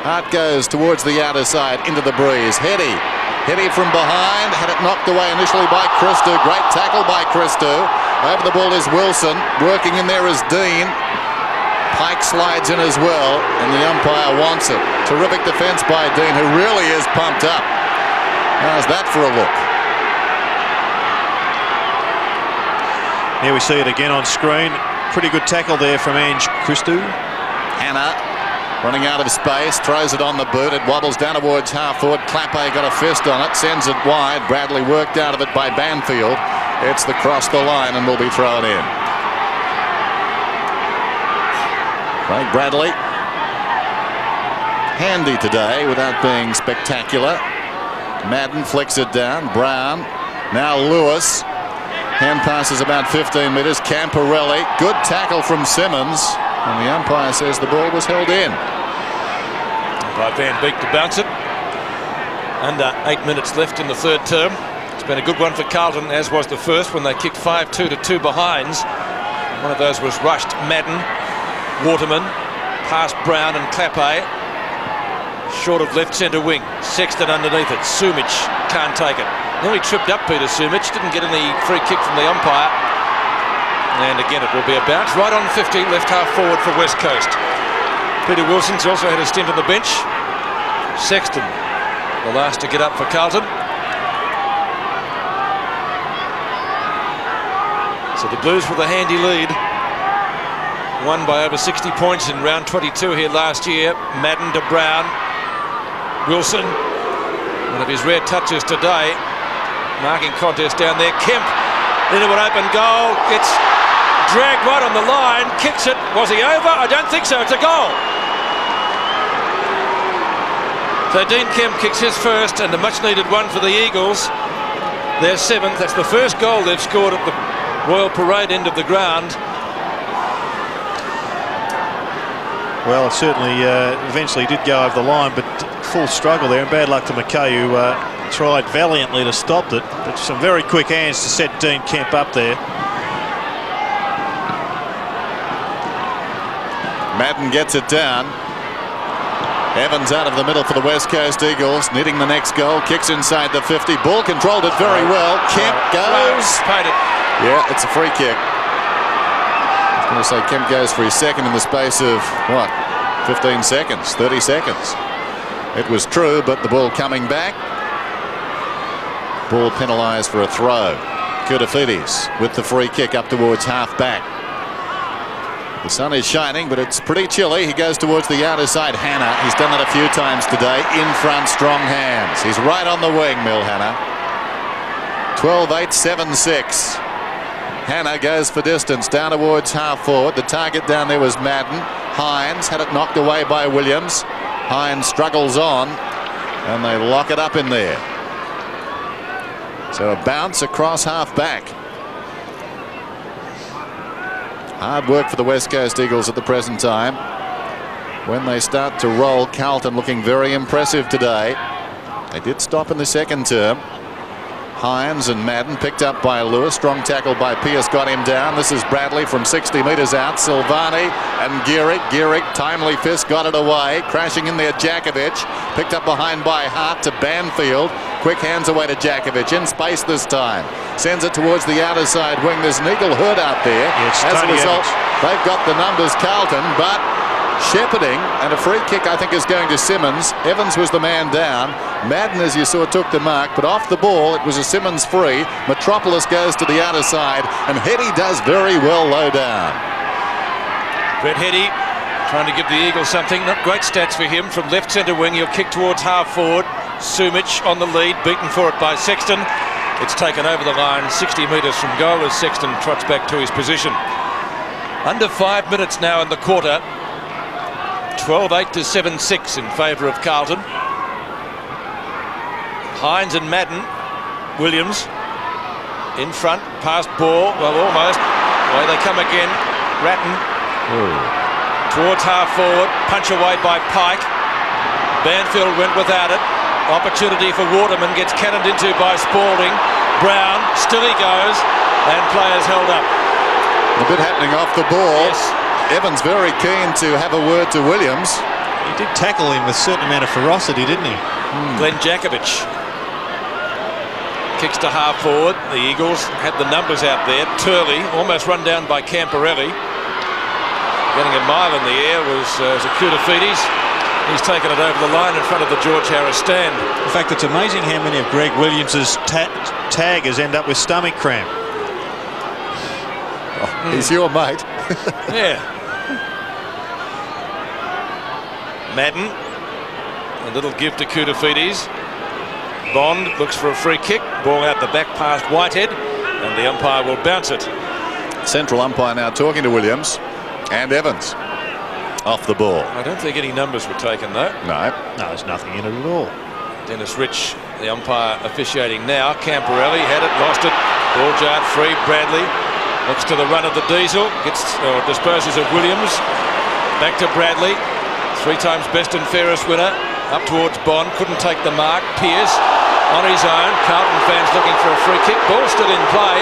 S1: Hart goes towards the outer side into the breeze. Heady from behind. Had it knocked away initially by Christou. Great tackle by Christou. Over the ball is Wilson. Working in there is Dean. Pike slides in as well, and the umpire wants it. Terrific defence by Dean, who really is pumped up. How's that for a look?
S3: Here we see it again on screen. Pretty good tackle there from Ange Christou.
S1: Hannah running out of space, throws it on the boot. It wobbles down towards half forward. Clappe got a fist on it, sends it wide. Bradley worked out of it by Banfield. It's the cross the line and will be thrown in. Craig Bradley, handy today without being spectacular. Madden flicks it down. Brown, now Lewis. Hand passes about 15 metres. Camporelli, good tackle from Simmons. And the umpire says the ball was held in.
S2: By Van Beek to bounce it. Under 8 minutes left in the third term. It's been a good one for Carlton, as was the first when they kicked 5-2 to 2 behinds. One of those was rushed. Madden, Waterman, past Brown and Clappe. Short of left centre wing. Sexton underneath it. Sumic can't take it. Nearly tripped up Peter Sumic. Didn't get any free kick from the umpire. And again, it will be a bounce. Right on 50, left half forward for West Coast. Peter Wilson's also had a stint on the bench. Sexton, the last to get up for Carlton. So the Blues with a handy lead. Won by over 60 points in round 22 here last year. Madden to Brown. Wilson, one of his rare touches today. Marking contest down there. Kemp into an open goal. Gets dragged right on the line. Kicks it. Was he over? I don't think so. It's a goal. So Dean Kemp kicks his first, and a much-needed one for the Eagles. Their 7th. That's the first goal they've scored at the Royal Parade end of the ground.
S3: Well, it certainly eventually did go over the line, but full struggle there, and bad luck to McKay, who tried valiantly to stop it, but some very quick hands to set Dean Kemp up there.
S1: Madden gets it down. Evans out of the middle for the West Coast Eagles, needing the next goal. Kicks inside the 50. Ball controlled it very well. Kemp goes.
S2: Paid it.
S1: Yeah, it's a free kick. I was going to say Kemp goes for his second in the space of, what, 15 seconds, 30 seconds. It was true, but the ball coming back. Ball penalised for a throw. Koutafidis with the free kick up towards half-back. The sun is shining, but it's pretty chilly. He goes towards the outer side. Hannah, he's done that a few times today. In front, strong hands. He's right on the wing, Mill Hannah. 12-8, 7-6. Hannah goes for distance down towards half forward. The target down there was Madden. Hines had it knocked away by Williams. Hines struggles on, and they lock it up in there. So a bounce across half-back. Hard work for the West Coast Eagles at the present time. When they start to roll, Carlton looking very impressive today. They did stop in the second term. Hines and Madden picked up by Lewis. Strong tackle by Pearce got him down. This is Bradley from 60 metres out. Silvani and Gehrig. Gehrig, timely fist, got it away. Crashing in there, Djakovic. Picked up behind by Hart to Banfield. Quick hands away to Djakovic. In space this time. Sends it towards the outer side wing. There's an Eagle Hood out there.
S3: Yeah,
S1: as a result, they've got the numbers, Carlton, but shepherding, and a free kick I think is going to Simmons. Evans was the man down. Madden, as you saw, took the mark, but off the ball it was a Simmons free. Metropolis goes to the outer side, and Heady does very well low down.
S2: Brett Heady trying to give the Eagles something. Not great stats for him. From left centre wing, he'll kick towards half forward. Sumic on the lead, beaten for it by Sexton. It's taken over the line 60 metres from goal as Sexton trots back to his position. Under 5 minutes now in the quarter. 12-8 to 7-6 in favour of Carlton. Hines and Madden. Williams in front, past ball, well, almost. Away they come again. Ratton towards half forward, punch away by Pike. Banfield went without it. Opportunity for Waterman, gets cannoned into by Spalding. Brown, still he goes, and players held up.
S1: A bit happening off the ball.
S2: Yes.
S1: Evans very keen to have a word to Williams.
S3: He did tackle him with a certain amount of ferocity, didn't he?
S2: Glenn Djakovic kicks to half forward. The Eagles had the numbers out there. Turley almost run down by Camporelli. Getting a mile in the air was Koutafidis. He's taken it over the line in front of the George Harris stand.
S3: In fact, it's amazing how many of Greg Williams's taggers end up with stomach cramp.
S1: He's your mate.
S2: Yeah. Madden, a little give to Koutafidis. Bond looks for a free kick. Ball out the back past Whitehead, and the umpire will bounce it.
S1: Central umpire now talking to Williams and Evans. Off the ball.
S2: I don't think any numbers were taken though.
S1: No,
S3: there's nothing in it at all.
S2: Dennis Rich, the umpire, officiating now. Camporelli had it, lost it. Ball jarred free. Bradley looks to the run of the Diesel, disposes of Williams. Back to Bradley, 3 times best and fairest winner. Up towards Bond, couldn't take the mark. Pearce on his own. Carlton fans looking for a free kick. Ball still in play.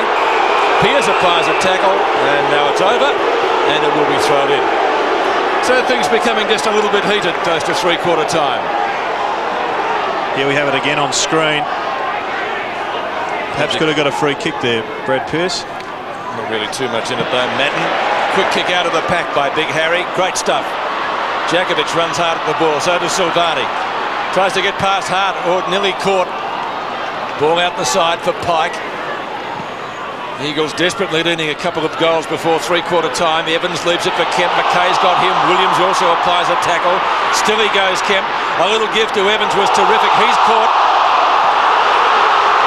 S2: Pearce applies a tackle, and now it's over, and it will be thrown in. So things becoming just a little bit heated close to 3/4 time.
S3: Here we have it again on screen. Perhaps could have got a free kick there, Brad Pearce.
S2: Not really too much in it though. Madden, quick kick out of the pack by Big Harry. Great stuff. Djakovic runs hard at the ball, so does Silvani. Tries to get past Hart, or nearly caught. Ball out the side for Pike. Eagles desperately needing a couple of goals before 3/4 time. Evans leaves it for Kemp. McKay's got him. Williams also applies a tackle. Still he goes, Kemp. A little gift to Evans was terrific. He's caught.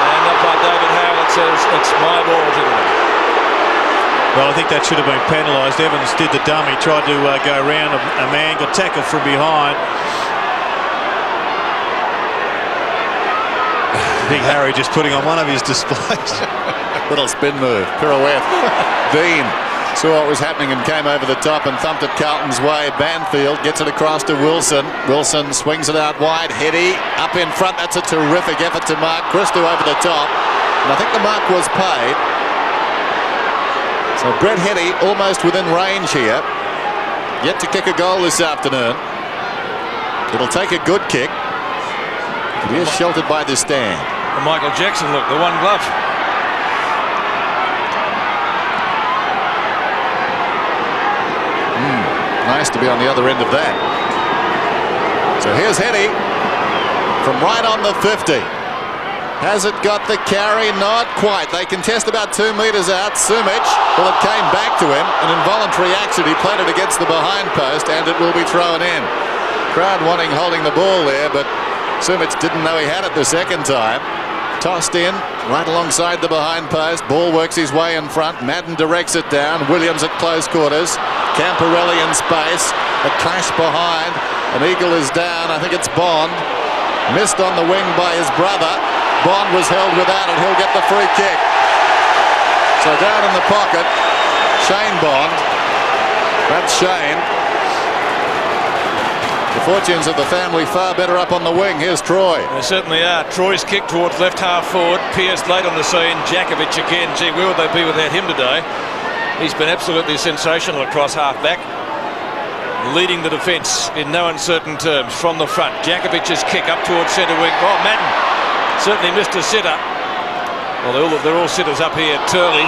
S2: And up by David Howell, it says it's my ball, gentlemen.
S3: Well, I think that should have been penalised. Evans did the dummy, tried to go around a man, got tackled from behind. Big Harry just putting on one of his displays.
S1: Little spin move, pirouette. Dean saw what was happening and came over the top and thumped it Carlton's way. Banfield gets it across to Wilson. Wilson swings it out wide. Heady up in front. That's a terrific effort to mark. Christou over the top. And I think the mark was paid. So Brett Heady almost within range here. Yet to kick a goal this afternoon. It'll take a good kick. But he is sheltered by the stand.
S2: The Michael Jackson look, the one glove.
S1: Nice to be on the other end of that. So here's Heady from right on the 50. Has it got the carry? Not quite. They contest about 2 metres out. Sumic, well, it came back to him. An involuntary action. He played it against the behind post, and it will be thrown in. Crowd wanting holding the ball there, but Sumic didn't know he had it the second time. Tossed in, right alongside the behind post. Ball works his way in front. Madden directs it down. Williams at close quarters. Camporelli in space. A clash behind. An eagle is down. I think it's Bond. Missed on the wing by his brother. Bond was held without it. He'll get the free kick. So down in the pocket, Shane Bond. That's Shane. The fortunes of the family far better up on the wing. Here's Troy.
S2: They certainly are. Troy's kick towards left half forward. Pearce late on the scene. Jakovic again. Gee, where would they be without him today? He's been absolutely sensational across half back. Leading the defence in no uncertain terms from the front. Jakovic's kick up towards centre wing. Oh, Madden certainly missed a sitter. Well, they're all sitters up here. Turley,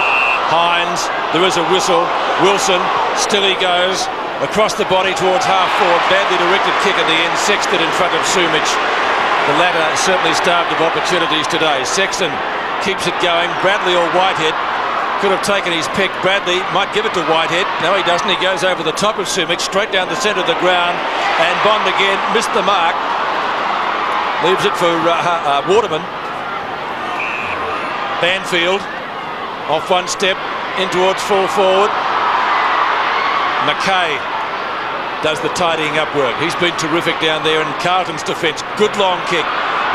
S2: Hines, there is a whistle. Wilson, still he goes. Across the body towards half forward. Badly directed kick at the end. Sexton in front of Sumic. The latter certainly starved of opportunities today. Sexton keeps it going. Bradley or Whitehead could have taken his pick. Bradley might give it to Whitehead. No, he doesn't. He goes over the top of Sumic, straight down the centre of the ground. And Bond again missed the mark. Leaves it for Waterman. Banfield off one step in towards full forward. McKay does the tidying up work. He's been terrific down there in Carlton's defence. Good long kick.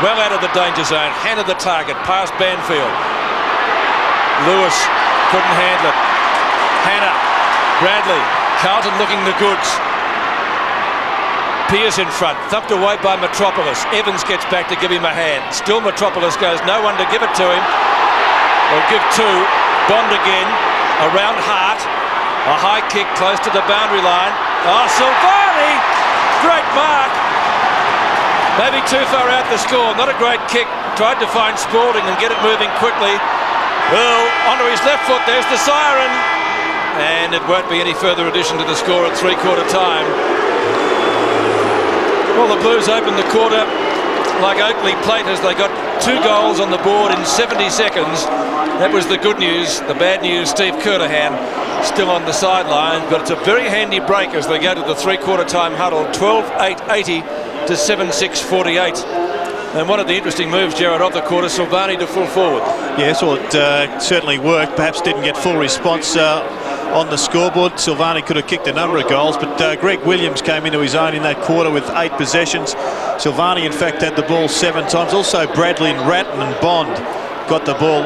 S2: Well out of the danger zone. Handed the target past Banfield. Lewis couldn't handle it. Hannah. Bradley. Carlton looking the goods. Pearce in front. Thumped away by Metropolis. Evans gets back to give him a hand. Still Metropolis goes. No one to give it to him. They'll give two. Bond again. Around Hart. A high kick close to the boundary line. Oh, Silvani! Great mark. Maybe too far out the score. Not a great kick. Tried to find Spalding and get it moving quickly. Well, onto his left foot. There's the siren. And it won't be any further addition to the score at three-quarter time. Well, the Blues opened the quarter like Oakley Platers. They got 2 goals on the board in 70 seconds. That was the good news. The bad news, Steve Kernahan still on the sideline, but it's a very handy break as they go to the three-quarter time huddle. 12-8-80 to 7-6-48. And one of the interesting moves, Gerard, of the quarter, Silvani to full forward.
S3: Yes, well, it certainly worked. Perhaps didn't get full response on the scoreboard. Silvani could have kicked a number of goals, but Greg Williams came into his own in that quarter with 8 possessions. Silvani, in fact, had the ball 7 times. Also, Bradley and Ratton and Bond got the ball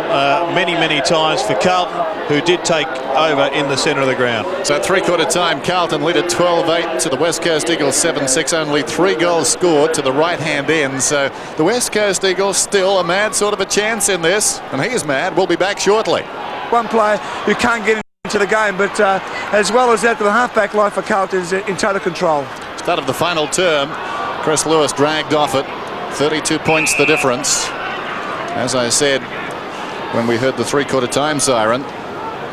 S3: many times for Carlton, who did take over in the centre of the ground.
S1: So three-quarter time, Carlton lead at 12-8 to the West Coast Eagles 7-6. Only 3 goals scored to the right-hand end. So the West Coast Eagles still a mad sort of a chance in this, and he's mad. We'll be back shortly.
S4: One player who can't get into the game, but as well as that, the half-back line for Carlton is in total control.
S1: Start of the final term, Chris Lewis dragged off it. 32 points the difference. As I said when we heard the three-quarter time siren,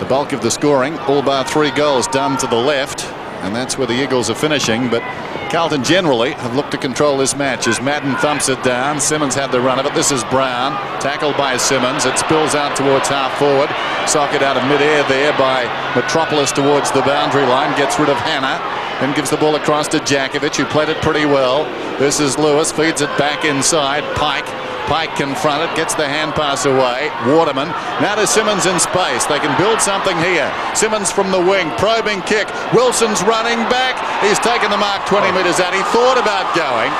S1: the bulk of the scoring, all bar 3 goals done to the left, and that's where the Eagles are finishing. But Carlton generally have looked to control this match as Madden thumps it down. Simmons had the run of it. This is Brown, tackled by Simmons. It spills out towards half forward. Socket out of mid-air there by Metropolis towards the boundary line. Gets rid of Hannah, then gives the ball across to Jakovic, who played it pretty well. This is Lewis, feeds it back inside. Pike confronted, gets the hand pass away. Waterman, now to Simmons in space. They can build something here. Simmons from the wing, probing kick. Wilson's running back. He's taken the mark 20 metres out. He thought about going.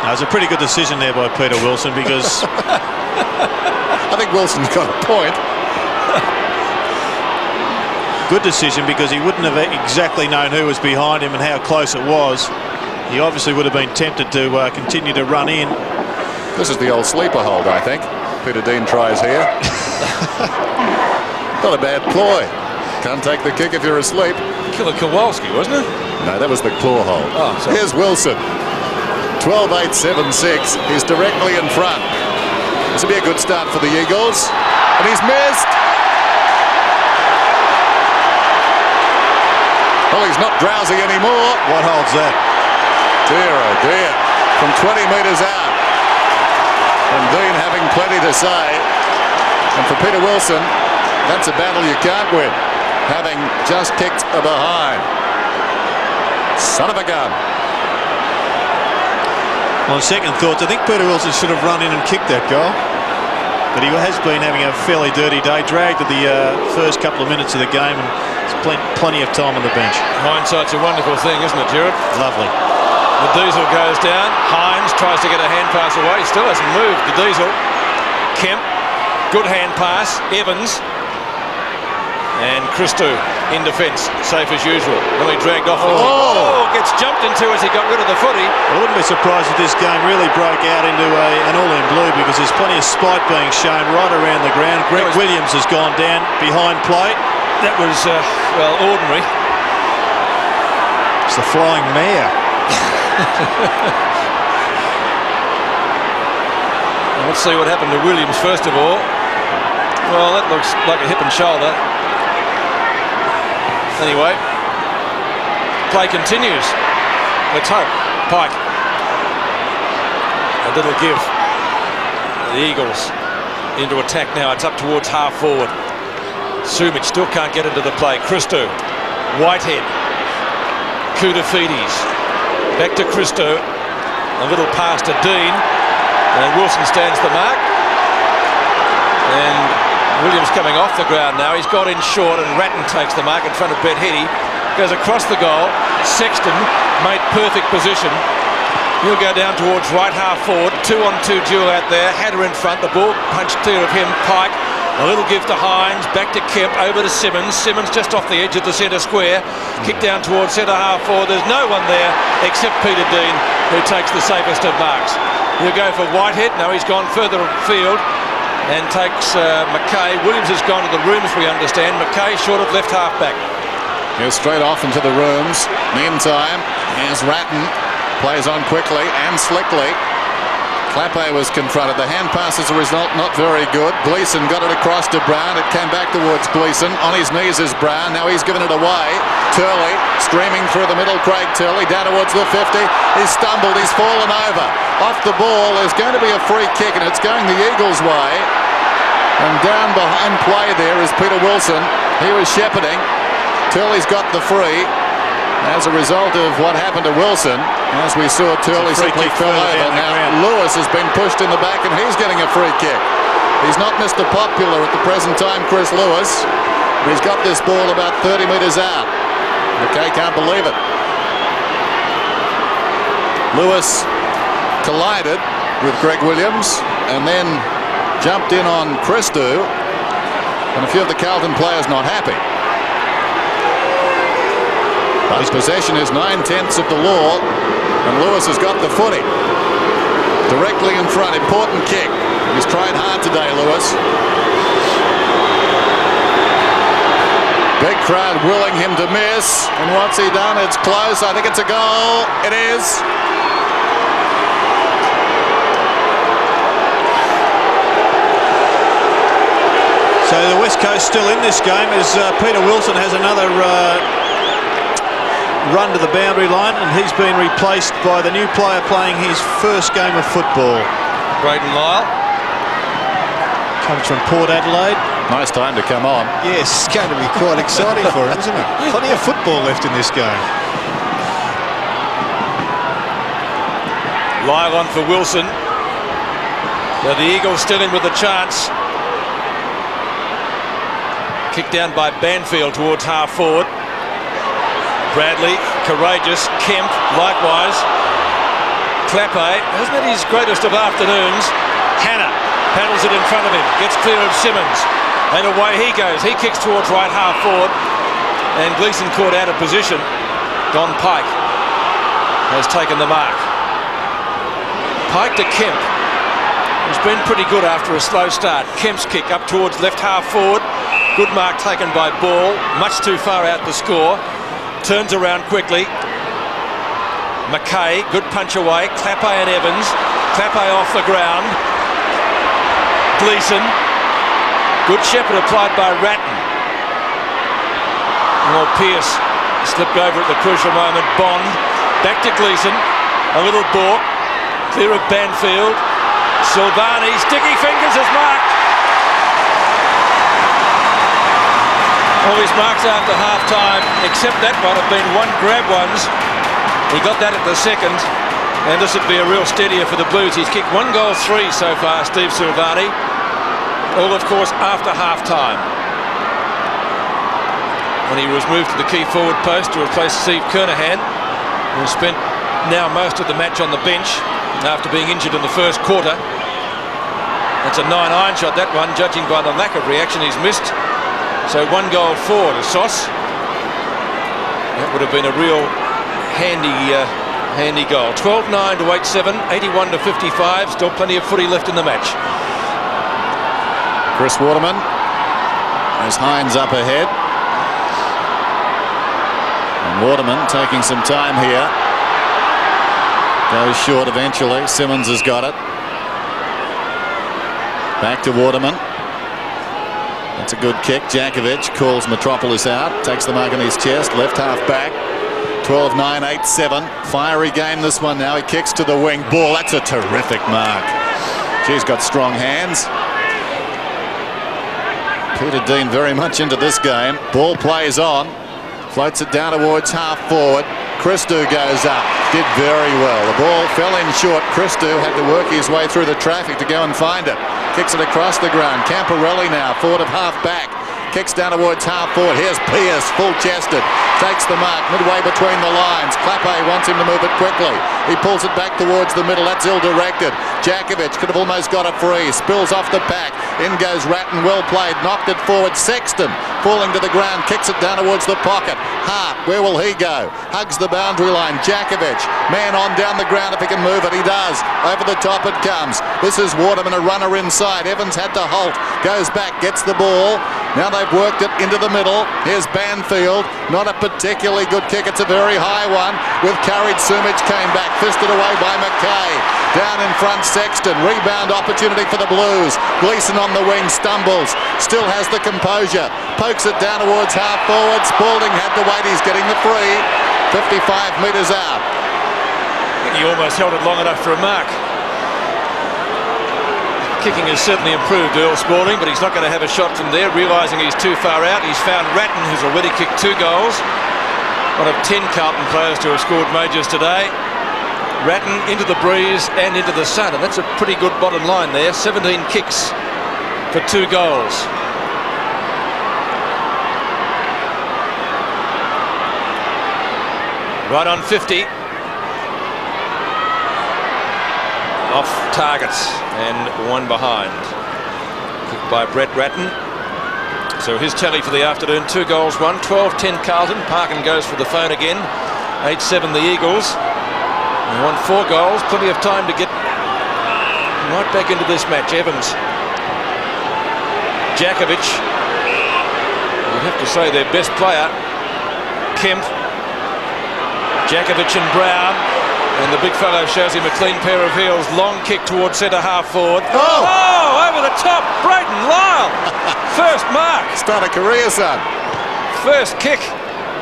S3: That was a pretty good decision there by Peter Wilson, because
S1: I think Wilson's got a point.
S3: good decision, because he wouldn't have exactly known who was behind him and how close it was. He obviously would have been tempted to continue to run in.
S1: This is the old sleeper hold, I think. Peter Dean tries here. Not a bad ploy. Can't take the kick if you're asleep.
S2: Killer Kowalski, wasn't it?
S1: No, that was the claw hold.
S2: Oh, sorry.
S1: Here's Wilson. 12-8-7-6. He's directly in front. This will be a good start for the Eagles. And he's missed. Well, he's not drowsy anymore.
S3: What holds that?
S1: Dear, oh dear. From 20 metres out. And Dean having plenty to say. And for Peter Wilson, that's a battle you can't win, having just kicked a behind. Son of a gun.
S3: On second thoughts, I think Peter Wilson should have run in and kicked that goal. But he has been having a fairly dirty day. Dragged at the first couple of minutes of the game, and there's plenty of time on the bench.
S2: Hindsight's a wonderful thing, isn't it, Gerard?
S3: Lovely.
S2: The Diesel goes down. Hines tries to get a hand pass away. Still hasn't moved. The Diesel. Kemp. Good hand pass. Evans. And Christou in defence, safe as usual. Nearly dragged off. Oh, gets jumped into as he got rid of the footy.
S3: I wouldn't be surprised if this game really broke out into an all in blue, because there's plenty of spite being shown right around the ground. Greg Williams has gone down behind plate.
S2: That was, well, ordinary.
S3: It's the flying mare.
S2: Let's see what happened to Williams first of all. Well, that looks like a hip and shoulder. Anyway, play continues. Let's hope. Pike. A little give. The Eagles into attack now. It's up towards half forward. Sumic still can't get into the play. Christou. Whitehead. Koutafidis. Back to Christou. A little pass to Dean. And Wilson stands the mark. And Williams coming off the ground now. He's got in short, and Ratton takes the mark in front of Ben Heady. Goes across the goal. Sexton made perfect position. He'll go down towards right half forward. 2-on-2 duel out there. Hatter in front. The ball punched clear of him. Pike. A little give to Hines. Back to Kemp. Over to Simmons. Simmons just off the edge of the centre square. Kick down towards centre half forward. There's no one there except Peter Dean, who takes the safest of marks. He'll go for Whitehead. No, he's gone further afield and takes McKay. Williams has gone to the rooms, we understand. McKay short of left half back.
S1: He's straight off into the rooms. Meantime, here's Ratton. Plays on quickly and slickly. Clappe was confronted. The hand pass as a result not very good. Gleeson got it across to Brown. It came back towards Gleeson. On his knees is Brown. Now he's given it away. Turley streaming through the middle. Craig Turley down towards the 50. He's stumbled. He's fallen over. Off the ball. There's going to be a free kick, and it's going the Eagles' way. And down behind play there is Peter Wilson. He was shepherding. Turley's got the free. As a result of what happened to Wilson, as we saw, Turley simply fell over. Now Lewis has been pushed in the back, and he's getting a free kick. He's not Mr. Popular at the present time, Chris Lewis, but he's got this ball about 30 metres out. McKay can't believe it. Lewis collided with Greg Williams and then jumped in on Christou, and a few of the Carlton players not happy. But his possession is 9/10 of the law, and Lewis has got the footy directly in front. Important kick. He's tried hard today, Lewis. Big crowd willing him to miss, and what's he done? It's close. I think it's a goal. It is.
S3: So the West Coast still in this game as Peter Wilson has another run to the boundary line, and he's been replaced by the new player playing his first game of football.
S2: Braden Lyle
S3: comes from Port Adelaide.
S1: Nice time to come on.
S3: Yes, it's going to be quite exciting for him, isn't it? Plenty of football left in this game.
S2: Lyle on for Wilson. Now the Eagles still in with a chance. Kick down by Banfield towards half forward. Bradley, courageous. Kemp, likewise. Clappe, isn't it his greatest of afternoons? Hannah paddles it in front of him, gets clear of Simmons, and away he goes. He kicks towards right half forward, and Gleeson caught out of position. Don Pike has taken the mark. Pike to Kemp. He's been pretty good after a slow start. Kemp's kick up towards left half forward. Good mark taken by Ball. Much too far out to score. Turns around quickly. McKay, good punch away. Clappe and Evans. Clappe off the ground. Gleeson. Good shepherd applied by Ratton. Well, Pearce slipped over at the crucial moment. Bond. Back to Gleeson. A little balk. Clear of Banfield. Silvani, sticky fingers his mark. All his marks after half-time, except that one, have been one grab ones. He got that at the second, and this would be a real steadier for the Blues. He's kicked 1 goal 3 so far, Steve Silvani. All, of course, after half-time, when he was moved to the key forward post to replace Steve Kernahan, who spent now most of the match on the bench after being injured in the first quarter. That's a 9-iron shot, that one, judging by the lack of reaction he's missed. So 1 goal 4 to Sauce. That would have been a real handy goal. 12-9 to 8-7, 81 to 55. Still plenty of footy left in the match.
S1: Chris Waterman. There's Hines up ahead. And Waterman taking some time here. Goes short eventually. Simmons has got it. Back to Waterman. That's a good kick. Jankovic calls Metropolis out. Takes the mark on his chest. Left half back. 12-9, 8-7. Fiery game this one now. He kicks to the wing. Ball. That's a terrific mark. She's got strong hands. Peter Dean very much into this game. Ball plays on. Floats it down towards half forward. Christou goes up. Did very well. The ball fell in short. Christou had to work his way through the traffic to go and find it. Kicks it across the ground. Camporelli now, forward of half back. Kicks down towards half forward. Here's Pearce, full-chested. Takes the mark midway between the lines. Clappe wants him to move it quickly. He pulls it back towards the middle. That's ill-directed. Jankovic could have almost got it free. Spills off the pack. In goes Ratton. Well played. Knocked it forward. Sexton falling to the ground. Kicks it down towards the pocket. Hart, where will he go? Hugs the boundary line. Jankovic, man on down the ground if he can move it. He does. Over the top it comes. This is Waterman, a runner inside. Evans had to halt. Goes back. Gets the ball. Now they've worked it into the middle. Here's Banfield. Not a particularly good kick. It's a very high one. With courage, Sumich came back. Fisted away by McKay. Down in front, Sexton. Rebound opportunity for the Blues. Gleeson on the wing. Stumbles. Still has the composure. Pokes it down towards half forward. Spalding had to wait. He's getting the free. 55 metres out.
S2: I think he almost held it long enough for a mark. Kicking has certainly improved, Earl Spalding, but he's not going to have a shot from there, realising he's too far out. He's found Ratton, who's already kicked 2 goals. One of 10 Carlton players to have scored majors today. Ratton into the breeze and into the sun, and that's a pretty good bottom line there. 17 kicks for 2 goals. Right on 50. Off targets and 1 behind. Kicked by Brett Ratton. So his tally for the afternoon, 2 goals, 1. 12-10 Carlton. Parkin goes for the phone again. 8-7 the Eagles. They won 4 goals. Plenty of time to get right back into this match. Evans. Jankovic. You'd have to say their best player. Kemp. Jankovic and Brown. And the big fellow shows him a clean pair of heels. Long kick towards centre half forward. Oh, over the top. Brayden Lyle. First mark.
S1: Start a career, son.
S2: First kick.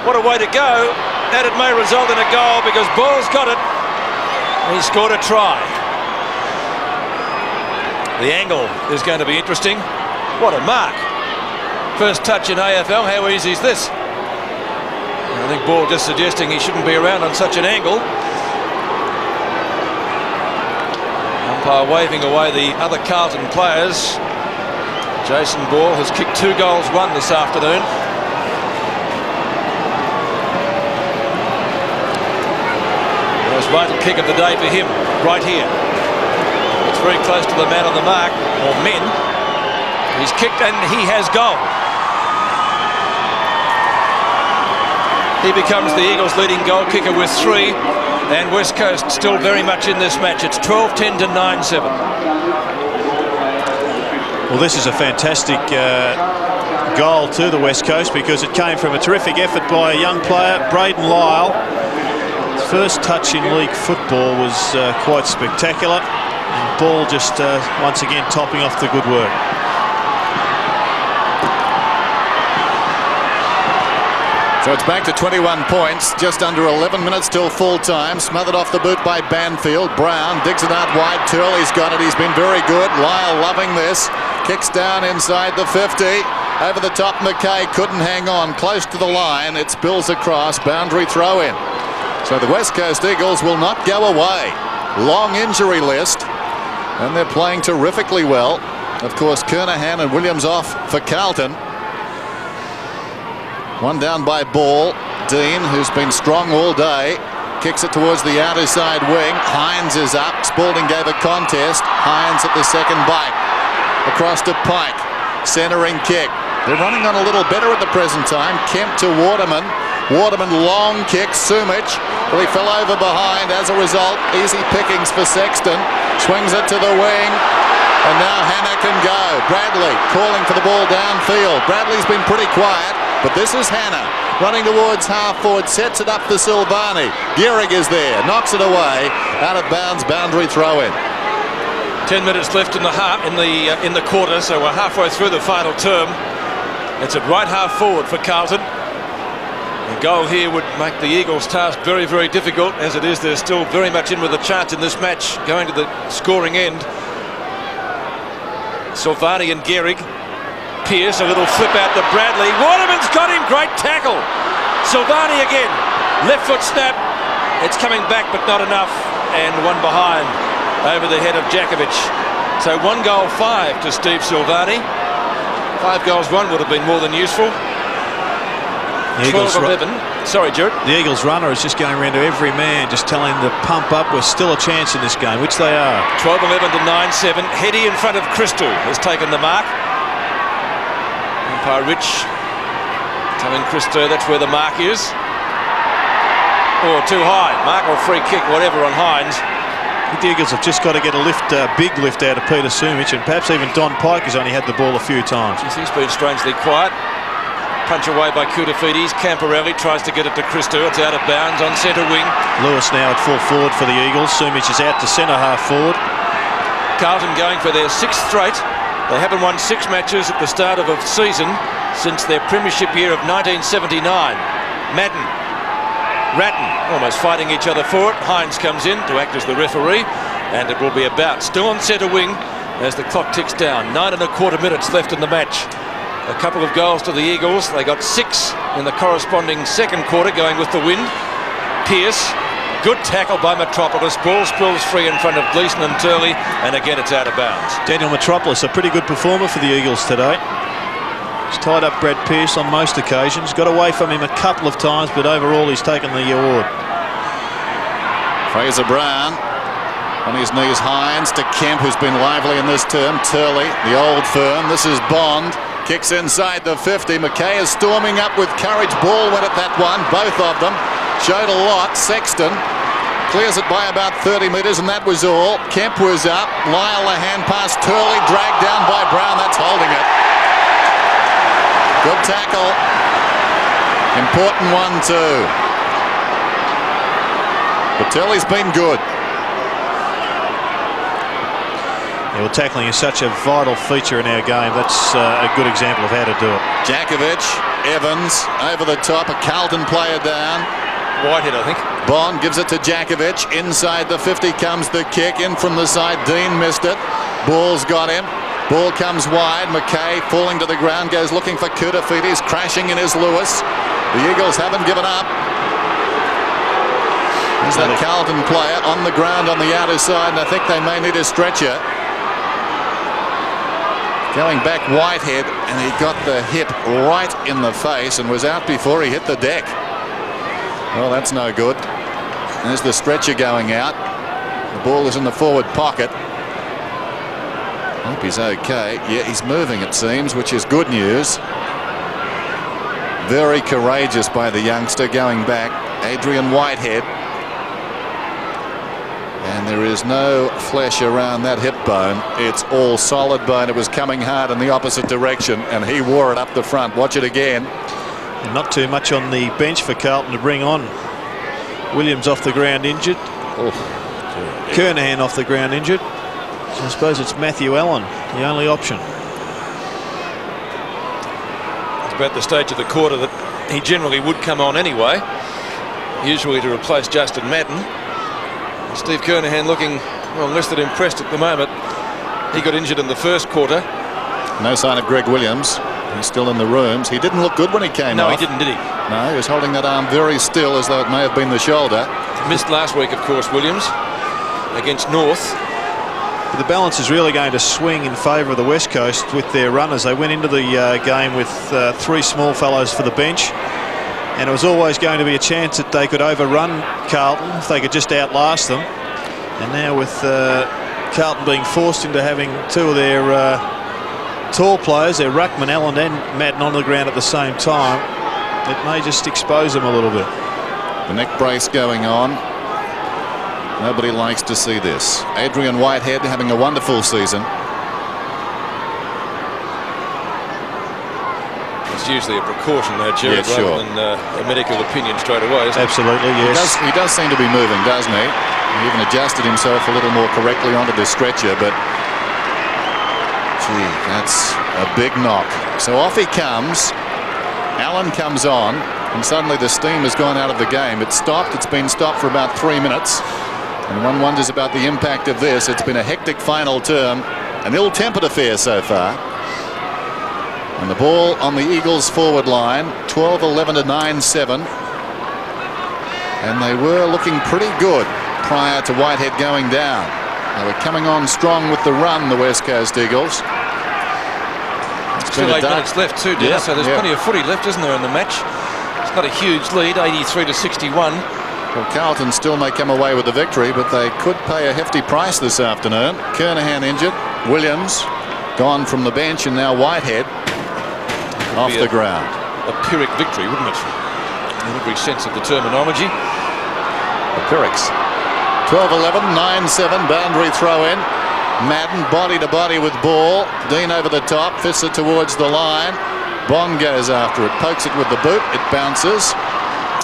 S2: What a way to go. And it may result in a goal because Ball's got it. He scored a try. The angle is going to be interesting. What a mark. First touch in AFL. How easy is this? I think Ball just suggesting he shouldn't be around on such an angle. Umpire waving away the other Carlton players. Jason Ball has kicked 2 goals, 1 this afternoon. As Most vital kick of the day for him, right here. It's very close to the man on the mark, or men. He's kicked and he has goal. He becomes the Eagles' leading goal kicker with 3, and West Coast still very much in this match. It's 12-10 to 9-7.
S3: Well, this is a fantastic goal to the West Coast because it came from a terrific effort by a young player, Braden Lyle. His first touch in league football was quite spectacular. And Ball just once again topping off the good work.
S1: So it's back to 21 points, just under 11 minutes till full time. Smothered off the boot by Banfield. Brown digs it out wide. Turley's got it. He's been very good. Lyle loving this. Kicks down inside the 50. Over the top, McKay couldn't hang on. Close to the line. It spills across. Boundary throw in. So the West Coast Eagles will not go away. Long injury list. And they're playing terrifically well. Of course, Kernahan and Williams off for Carlton. One down by Ball. Dean, who's been strong all day, kicks it towards the outer side wing. Hines is up. Spalding gave a contest. Hines at the second bite. Across to Pike. Centering kick. They're running on a little better at the present time. Kemp to Waterman. Waterman long kick. Sumich. Well, he fell over behind. As a result, easy pickings for Sexton. Swings it to the wing. And now Hannah can go. Bradley calling for the ball downfield. Bradley's been pretty quiet, but this is Hannah running towards half forward, sets it up to Silvani. Gehrig is there, knocks it away, out of bounds, boundary throw in.
S2: 10 minutes left in the quarter, so we're halfway through the final term. It's at right half forward for Carlton. The goal here would make the Eagles' task very, very difficult. As it is, they're still very much in with a chance in this match, going to the scoring end. Silvani and Gehrig. Pierce, a little flip out to Bradley. Waterman's got him, great tackle. Silvani again, left foot snap. It's coming back, but not enough. And one behind over the head of Jakovic. So 1 goal 5 to Steve Silvani. 5 goals 1 would have been more than useful. 12-11. Sorry, Jared.
S3: The Eagles runner is just going around to every man, just telling them to pump up. We're still a chance in this game, which they are.
S2: 12-11 to 9-7. Heady in front of Christou has taken the mark. Umpire Rich telling Christou that's where the mark is. Or too high. Mark or free kick, whatever on Hines.
S3: I think the Eagles have just got to get a lift, big lift out of Peter Sumich, and perhaps even Don Pike has only had the ball a few times.
S2: He's been strangely quiet. Punch away by Koutafidis. Camporelli tries to get it to Christou. It's out of bounds on centre wing.
S3: Lewis now at full forward for the Eagles. Sumich is out to centre half forward.
S2: Carlton going for their 6th straight. They haven't won 6 matches at the start of a season since their premiership year of 1979. Madden, Ratton almost fighting each other for it. Hines comes in to act as the referee, and it will be about. Still on centre wing as the clock ticks down. 9.25 minutes left in the match. A couple of goals to the Eagles. They got 6 in the corresponding second quarter, going with the wind. Pierce, good tackle by Metropolis. Ball spills free in front of Gleeson and Turley, and again it's out of bounds.
S3: Daniel Metropolis, a pretty good performer for the Eagles today. He's tied up Brad Pierce on most occasions. Got away from him a couple of times, but overall he's taken the award.
S1: Fraser Brown on his knees. Hines to Kemp, who's been lively in this term. Turley, the old firm. This is Bond. Kicks inside the 50. McKay is storming up with courage. Ball went at that one. Both of them showed a lot. Sexton clears it by about 30 metres, and that was all. Kemp was up. Lyle, a hand pass. Turley dragged down by Brown. That's holding it. Good tackle. Important one too. But Turley's been good.
S3: Yeah, well, tackling is such a vital feature in our game. That's a good example of how to do it.
S1: Jakovic, Evans over the top. A Carlton player down.
S2: Whitehead, I think.
S1: Bond gives it to Jakovic. Inside the 50 comes the kick. In from the side. Dean missed it. Ball's got him. Ball comes wide. McKay falling to the ground. Goes looking for Koutafidis. Crashing in is Lewis. The Eagles haven't given up. There's that Carlton player on the ground on the outer side, and I think they may need a stretcher. Going back, Whitehead, and he got the hip right in the face and was out before he hit the deck. Well, that's no good. There's the stretcher going out. The ball is in the forward pocket. Hope he's okay. Yeah, he's moving, it seems, which is good news. Very courageous by the youngster going back, Adrian Whitehead. And there is no flesh around that hip bone. It's all solid bone. It was coming hard in the opposite direction, and he wore it up the front. Watch it again.
S3: Not too much on the bench for Carlton to bring on. Williams off the ground injured. Kernahan off the ground injured. So I suppose it's Matthew Allen, the only option.
S2: It's about the stage of the quarter that he generally would come on anyway, usually to replace Justin Madden. Steve Kernahan looking, well, less than impressed at the moment. He got injured in the first quarter.
S1: No sign of Greg Williams. He's still in the rooms. He didn't look good when he came off.
S2: No, he didn't, did he?
S1: No, he was holding that arm very still, as though it may have been the shoulder.
S2: Missed last week, of course, Williams, against North.
S3: But the balance is really going to swing in favour of the West Coast with their runners. They went into the game with 3 small fellows for the bench, and it was always going to be a chance that they could overrun Carlton if they could just outlast them. And now with Carlton being forced into having 2 of their tall players, their ruckman Allen and Madden on the ground at the same time, it may just expose them a little bit.
S1: The neck brace going on. Nobody likes to see this. Adrian Whitehead having a wonderful season.
S2: It's usually a precaution there, Jerry,
S1: Yeah, sure.
S2: rather than a medical opinion straight away, isn't it?
S3: Absolutely, yes.
S1: He does seem to be moving, doesn't he? He even adjusted himself a little more correctly onto the stretcher, but gee, that's a big knock. So off he comes. Allen comes on, and suddenly the steam has gone out of the game. It's stopped. It's been stopped for about 3 minutes. And one wonders about the impact of this. It's been a hectic final term, an ill-tempered affair so far. And the ball on the Eagles forward line, 12-11 to 9-7. And they were looking pretty good prior to Whitehead going down. They were coming on strong with the run, the West Coast Eagles.
S2: Still 8 minutes left too, Dennis, so there's plenty of footy left, isn't there, in the match? It's not a huge lead, 83 to 61.
S1: Well, Carlton still may come away with the victory, but they could pay a hefty price this afternoon. Kernahan injured. Williams gone from the bench, and now Whitehead off the ground.
S2: A Pyrrhic victory, wouldn't it? In every sense of the terminology.
S1: The Pyrrhics. 12-11, 9-7, boundary throw in. Madden body to body with ball. Dean over the top, fists it towards the line. Bond goes after it, pokes it with the boot. It bounces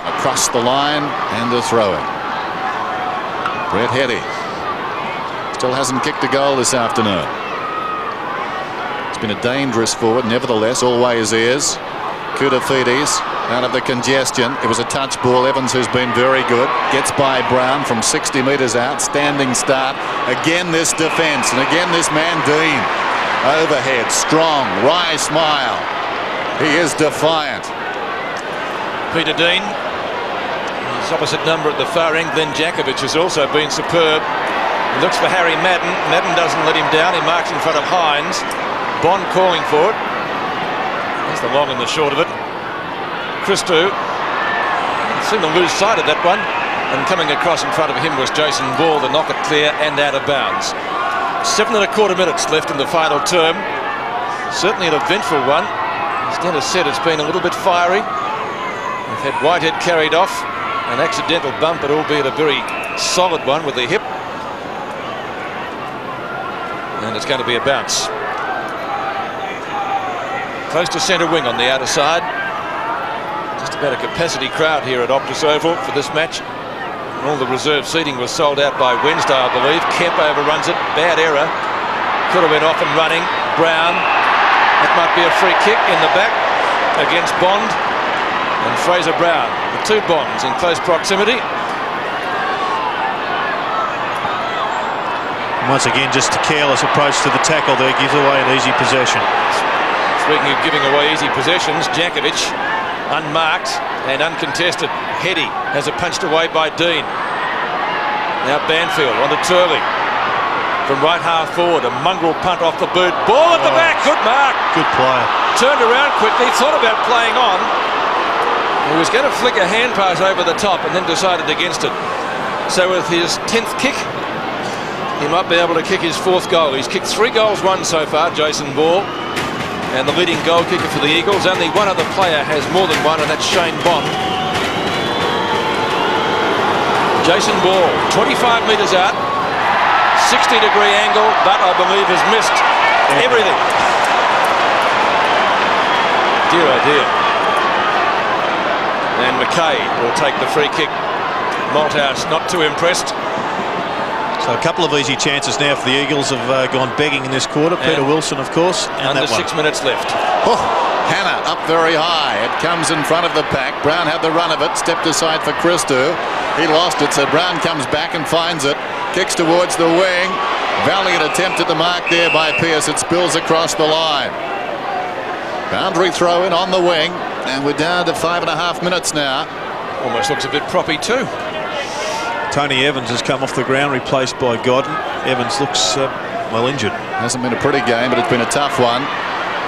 S1: across the line, and a throw-in. Brett Hetty still hasn't kicked a goal this afternoon. It's been a dangerous forward, nevertheless, always is. Koutoufides out of the congestion. It was a touch ball. Evans, who's been very good, gets by Brown from 60 metres out. Standing start. Again this defence, and again this man Dean. Overhead, strong, wry smile. He is defiant.
S2: Peter Dean, his opposite number at the far end, Glenn Jakovic, has also been superb. He looks for Harry Madden. Madden doesn't let him down. He marks in front of Hines. Bond calling for it. That's the long and the short of it. Christou seemed to lose sight of that one, and coming across in front of him was Jason Ball to knock it clear and out of bounds. 7.25 minutes left in the final term. Certainly an eventful one. As Dennis said, it's been a little bit fiery. We've had Whitehead carried off, an accidental bump, but albeit a very solid one with the hip. And it's going to be a bounce. Close to centre wing on the outer side. Just about a capacity crowd here at Optus Oval for this match. And all the reserve seating was sold out by Wednesday, I believe. Kemp overruns it. Bad error. Could have been off and running. Brown. That might be a free kick in the back against Bond and Fraser Brown. The 2 Bonds in close proximity.
S3: Once again, just a careless approach to the tackle there gives away an easy possession.
S2: Speaking of giving away easy possessions, Jakovic unmarked and uncontested. Hetty has it punched away by Dean. Now Banfield onto Turley. From right half forward, a mongrel punt off the boot. Ball at the back, good mark.
S3: Good player.
S2: Turned around quickly, thought about playing on. He was going to flick a hand pass over the top and then decided against it. So with his 10th kick, he might be able to kick his 4th goal. He's kicked 3 goals, 1 so far, Jason Ball. And the leading goal kicker for the Eagles. Only one other player has more than one, and that's Shane Bond. Jason Ball, 25 metres out, 60-degree angle, but I believe has missed everything. Dear oh dear. And McKay will take the free kick. Malthouse not too impressed.
S3: So a couple of easy chances now for the Eagles have gone begging in this quarter. Peter Wilson, of course, and
S2: under
S3: that
S2: 6 minutes left.
S1: Oh, Hannah up very high. It comes in front of the pack. Brown had the run of it, stepped aside for Christou. He lost it, so Brown comes back and finds it. Kicks towards the wing. Valiant attempt at the mark there by Pearce. It spills across the line. Boundary throw in on the wing, and we're down to 5.5 minutes now.
S2: Almost looks a bit proppy too.
S3: Tony Evans has come off the ground, replaced by Godden. Evans looks well injured.
S1: Hasn't been a pretty game, but it's been a tough one.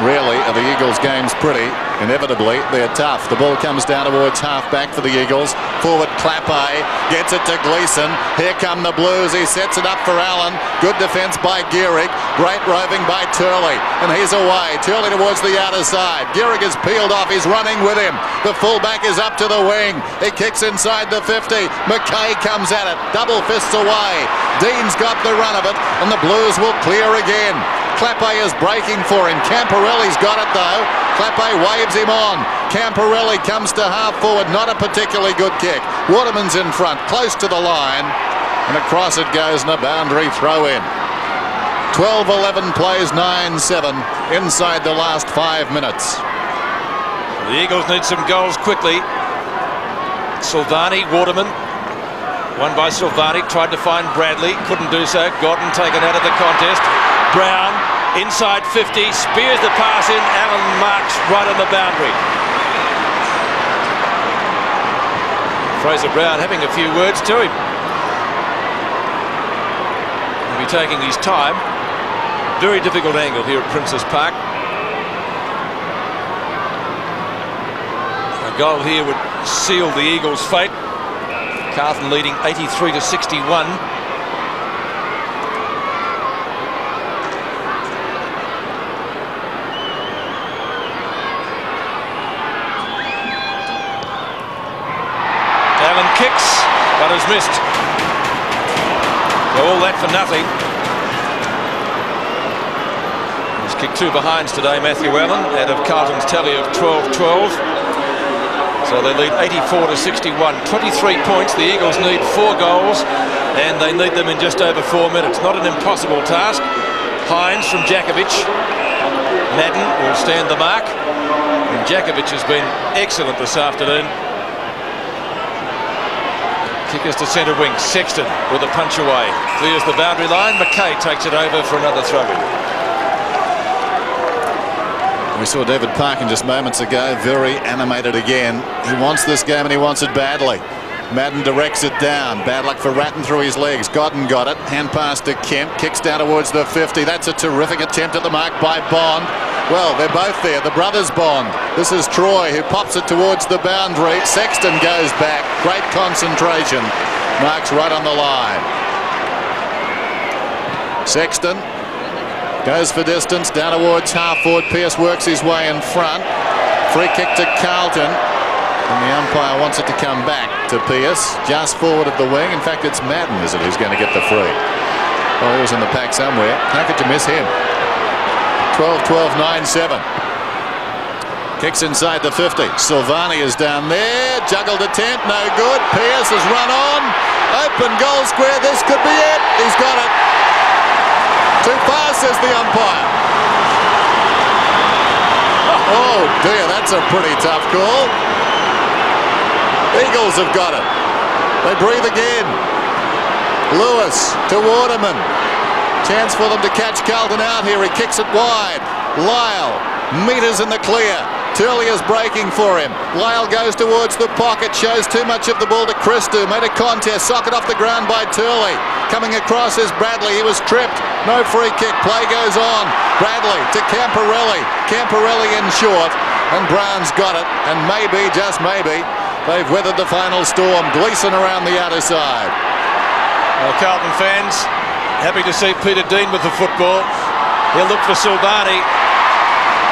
S1: Really, are the Eagles' games pretty? Inevitably, they're tough. The ball comes down towards half-back for the Eagles. Forward Clappe gets it to Gleeson. Here come the Blues. He sets it up for Allen. Good defence by Gehrig. Great roving by Turley. And he's away. Turley towards the outer side. Gehrig is peeled off. He's running with him. The fullback is up to the wing. He kicks inside the 50. McKay comes at it. Double fists away. Dean's got the run of it, and the Blues will clear again. Clappe is breaking for him. Camporelli's got it though. Clappe waves him on. Camporelli comes to half forward. Not a particularly good kick. Waterman's in front, close to the line. And across it goes and a boundary throw in. 12-11 plays 9-7 inside the last 5 minutes.
S2: The Eagles need some goals quickly. Silvani, Waterman. Won by Silvani. Tried to find Bradley. Couldn't do so. Godden taken out of the contest. Brown inside 50, spears the pass in. Allen marks right on the boundary. Fraser Brown having a few words to him. He'll be taking his time. Very difficult angle here at Princess Park. A goal here would seal the Eagles' fate. Carlton leading 83-61. Allen kicks, but has missed. So all that for nothing. He's kicked 2 behinds today, Matthew Allen, out of Carlton's tally of 12-12. So they lead 84-61. 23 points. The Eagles need 4 goals, and they need them in just over 4 minutes. Not an impossible task. Hines from Djakovic. Madden will stand the mark. And Djakovic has been excellent this afternoon. Kickers to centre wing. Sexton with a punch away. Clears the boundary line. McKay takes it over for another throw-in.
S1: We saw David Parkin just moments ago, very animated again. He wants this game and he wants it badly. Madden directs it down. Bad luck for Ratton through his legs. Godden got it. Hand pass to Kemp. Kicks down towards the 50. That's a terrific attempt at the mark by Bond. Well, they're both there. The brothers Bond. This is Troy who pops it towards the boundary. Sexton goes back. Great concentration. Marks right on the line. Sexton goes for distance. Down towards half forward. Pearce works his way in front. Free kick to Carlton. And the umpire wants it to come back to Pearce, just forward of the wing. In fact, it's Madden, is it, who's going to get the free? Well, he was in the pack somewhere. How could you miss him? 12-12, 9-7. Kicks inside the 50. Silvani is down there. Juggled attempt, no good. Pearce has run on. Open goal square. This could be it. He's got it. Too far, says the umpire. Oh dear, that's a pretty tough call. Eagles have got it. They breathe again. Lewis to Waterman. Chance for them to catch Carlton out here. He kicks it wide. Lyle, metres in the clear. Turley is breaking for him. Lyle goes towards the pocket, shows too much of the ball to Christou. Made a contest, socket off the ground by Turley. Coming across is Bradley. He was tripped. No free kick. Play goes on. Bradley to Camporelli. Camporelli in short. And Brown's got it. And maybe, just maybe, they've weathered the final storm. Gleeson around the outer side.
S2: Well, Carlton fans happy to see Peter Dean with the football. He'll look for Silvani,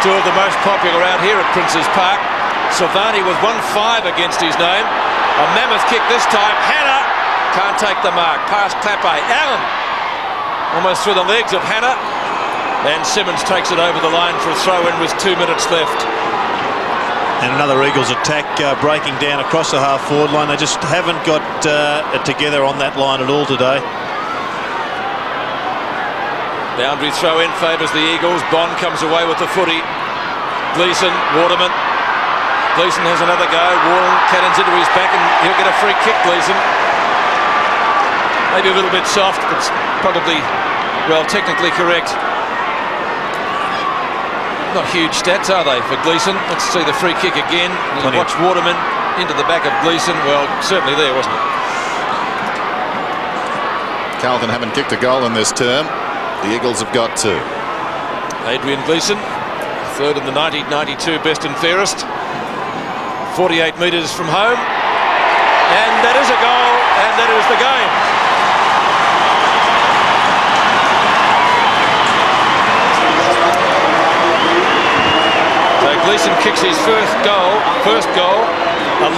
S2: two of the most popular out here at Princes Park. Silvani with 1-5 against his name. A mammoth kick this time. Hannah can't take the mark. Past Clappe. Allen almost through the legs of Hannah. And Simmons takes it over the line for a throw-in with 2 minutes left.
S3: And another Eagles attack breaking down across the half-forward line. They just haven't got it together on that line at all today.
S2: Boundary throw-in favours the Eagles. Bond comes away with the footy. Gleeson, Waterman. Gleeson has another go. Warren cannons into his back and he'll get a free kick, Gleeson. Maybe a little bit soft, but probably, well, technically correct. Not huge stats, are they, for Gleeson? Let's see the free kick again. Watch Waterman into the back of Gleeson. Well, certainly there, wasn't it?
S1: Carlton haven't kicked a goal in this term. The Eagles have got two.
S2: Adrian Gleeson, third in the 1992 best and fairest. 48 metres from home. And that is a goal, and that is the game. Gleeson kicks his first goal.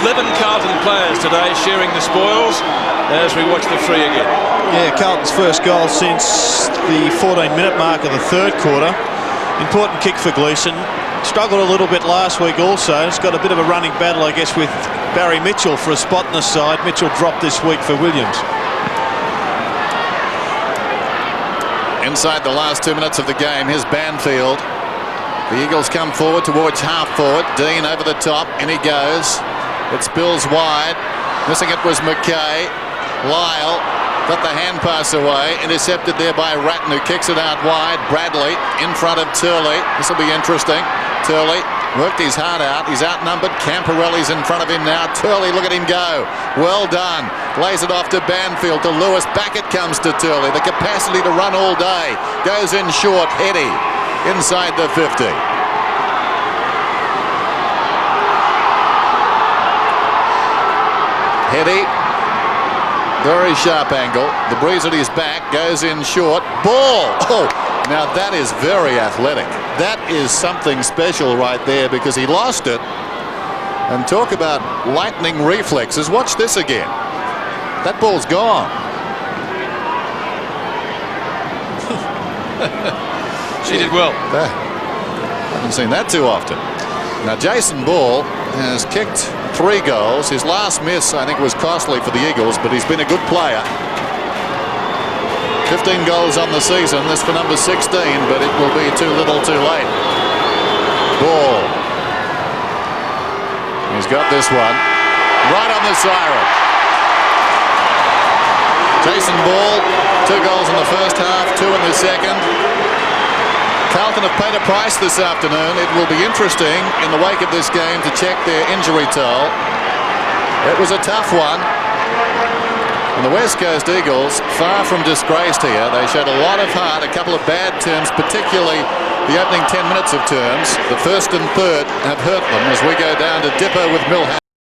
S2: 11 Carlton players today sharing the spoils as we watch the free again.
S3: Yeah, Carlton's first goal since the 14-minute mark of the third quarter. Important kick for Gleeson. Struggled a little bit last week also. He's got a bit of a running battle, I guess, with Barry Mitchell for a spot in the side. Mitchell dropped this week for Williams.
S1: Inside the last 2 minutes of the game, here's Banfield. The Eagles come forward towards half forward. Dean over the top. In he goes. It spills wide. Missing it was McKay. Lyle got the hand pass away. Intercepted there by Ratton, who kicks it out wide. Bradley in front of Turley. This will be interesting. Turley worked his heart out. He's outnumbered. Camporelli's in front of him now. Turley, look at him go. Well done. Lays it off to Banfield, to Lewis. Back it comes to Turley. The capacity to run all day. Goes in short. Heady inside the 50. Heady. Very sharp angle. The breeze at his back. Goes in short. Ball. Oh, now that is very athletic. That is something special right there, because he lost it. And talk about lightning reflexes. Watch this again. That ball's gone.
S2: She did well.
S1: Haven't seen that too often. Now Jason Ball has kicked 3 goals. His last miss, I think, was costly for the Eagles, but he's been a good player. 15 goals on the season. This for number 16, but it will be too little too late. Ball. He's got this one. Right on the siren. Jason Ball, 2 goals in the first half, 2 in the second. Carlton have paid a price this afternoon. It will be interesting in the wake of this game to check their injury toll. It was a tough one. And the West Coast Eagles, far from disgraced here. They showed a lot of heart, a couple of bad turns, particularly the opening 10 minutes of terms. The first and third have hurt them as we go down to Dipper with Milhouse.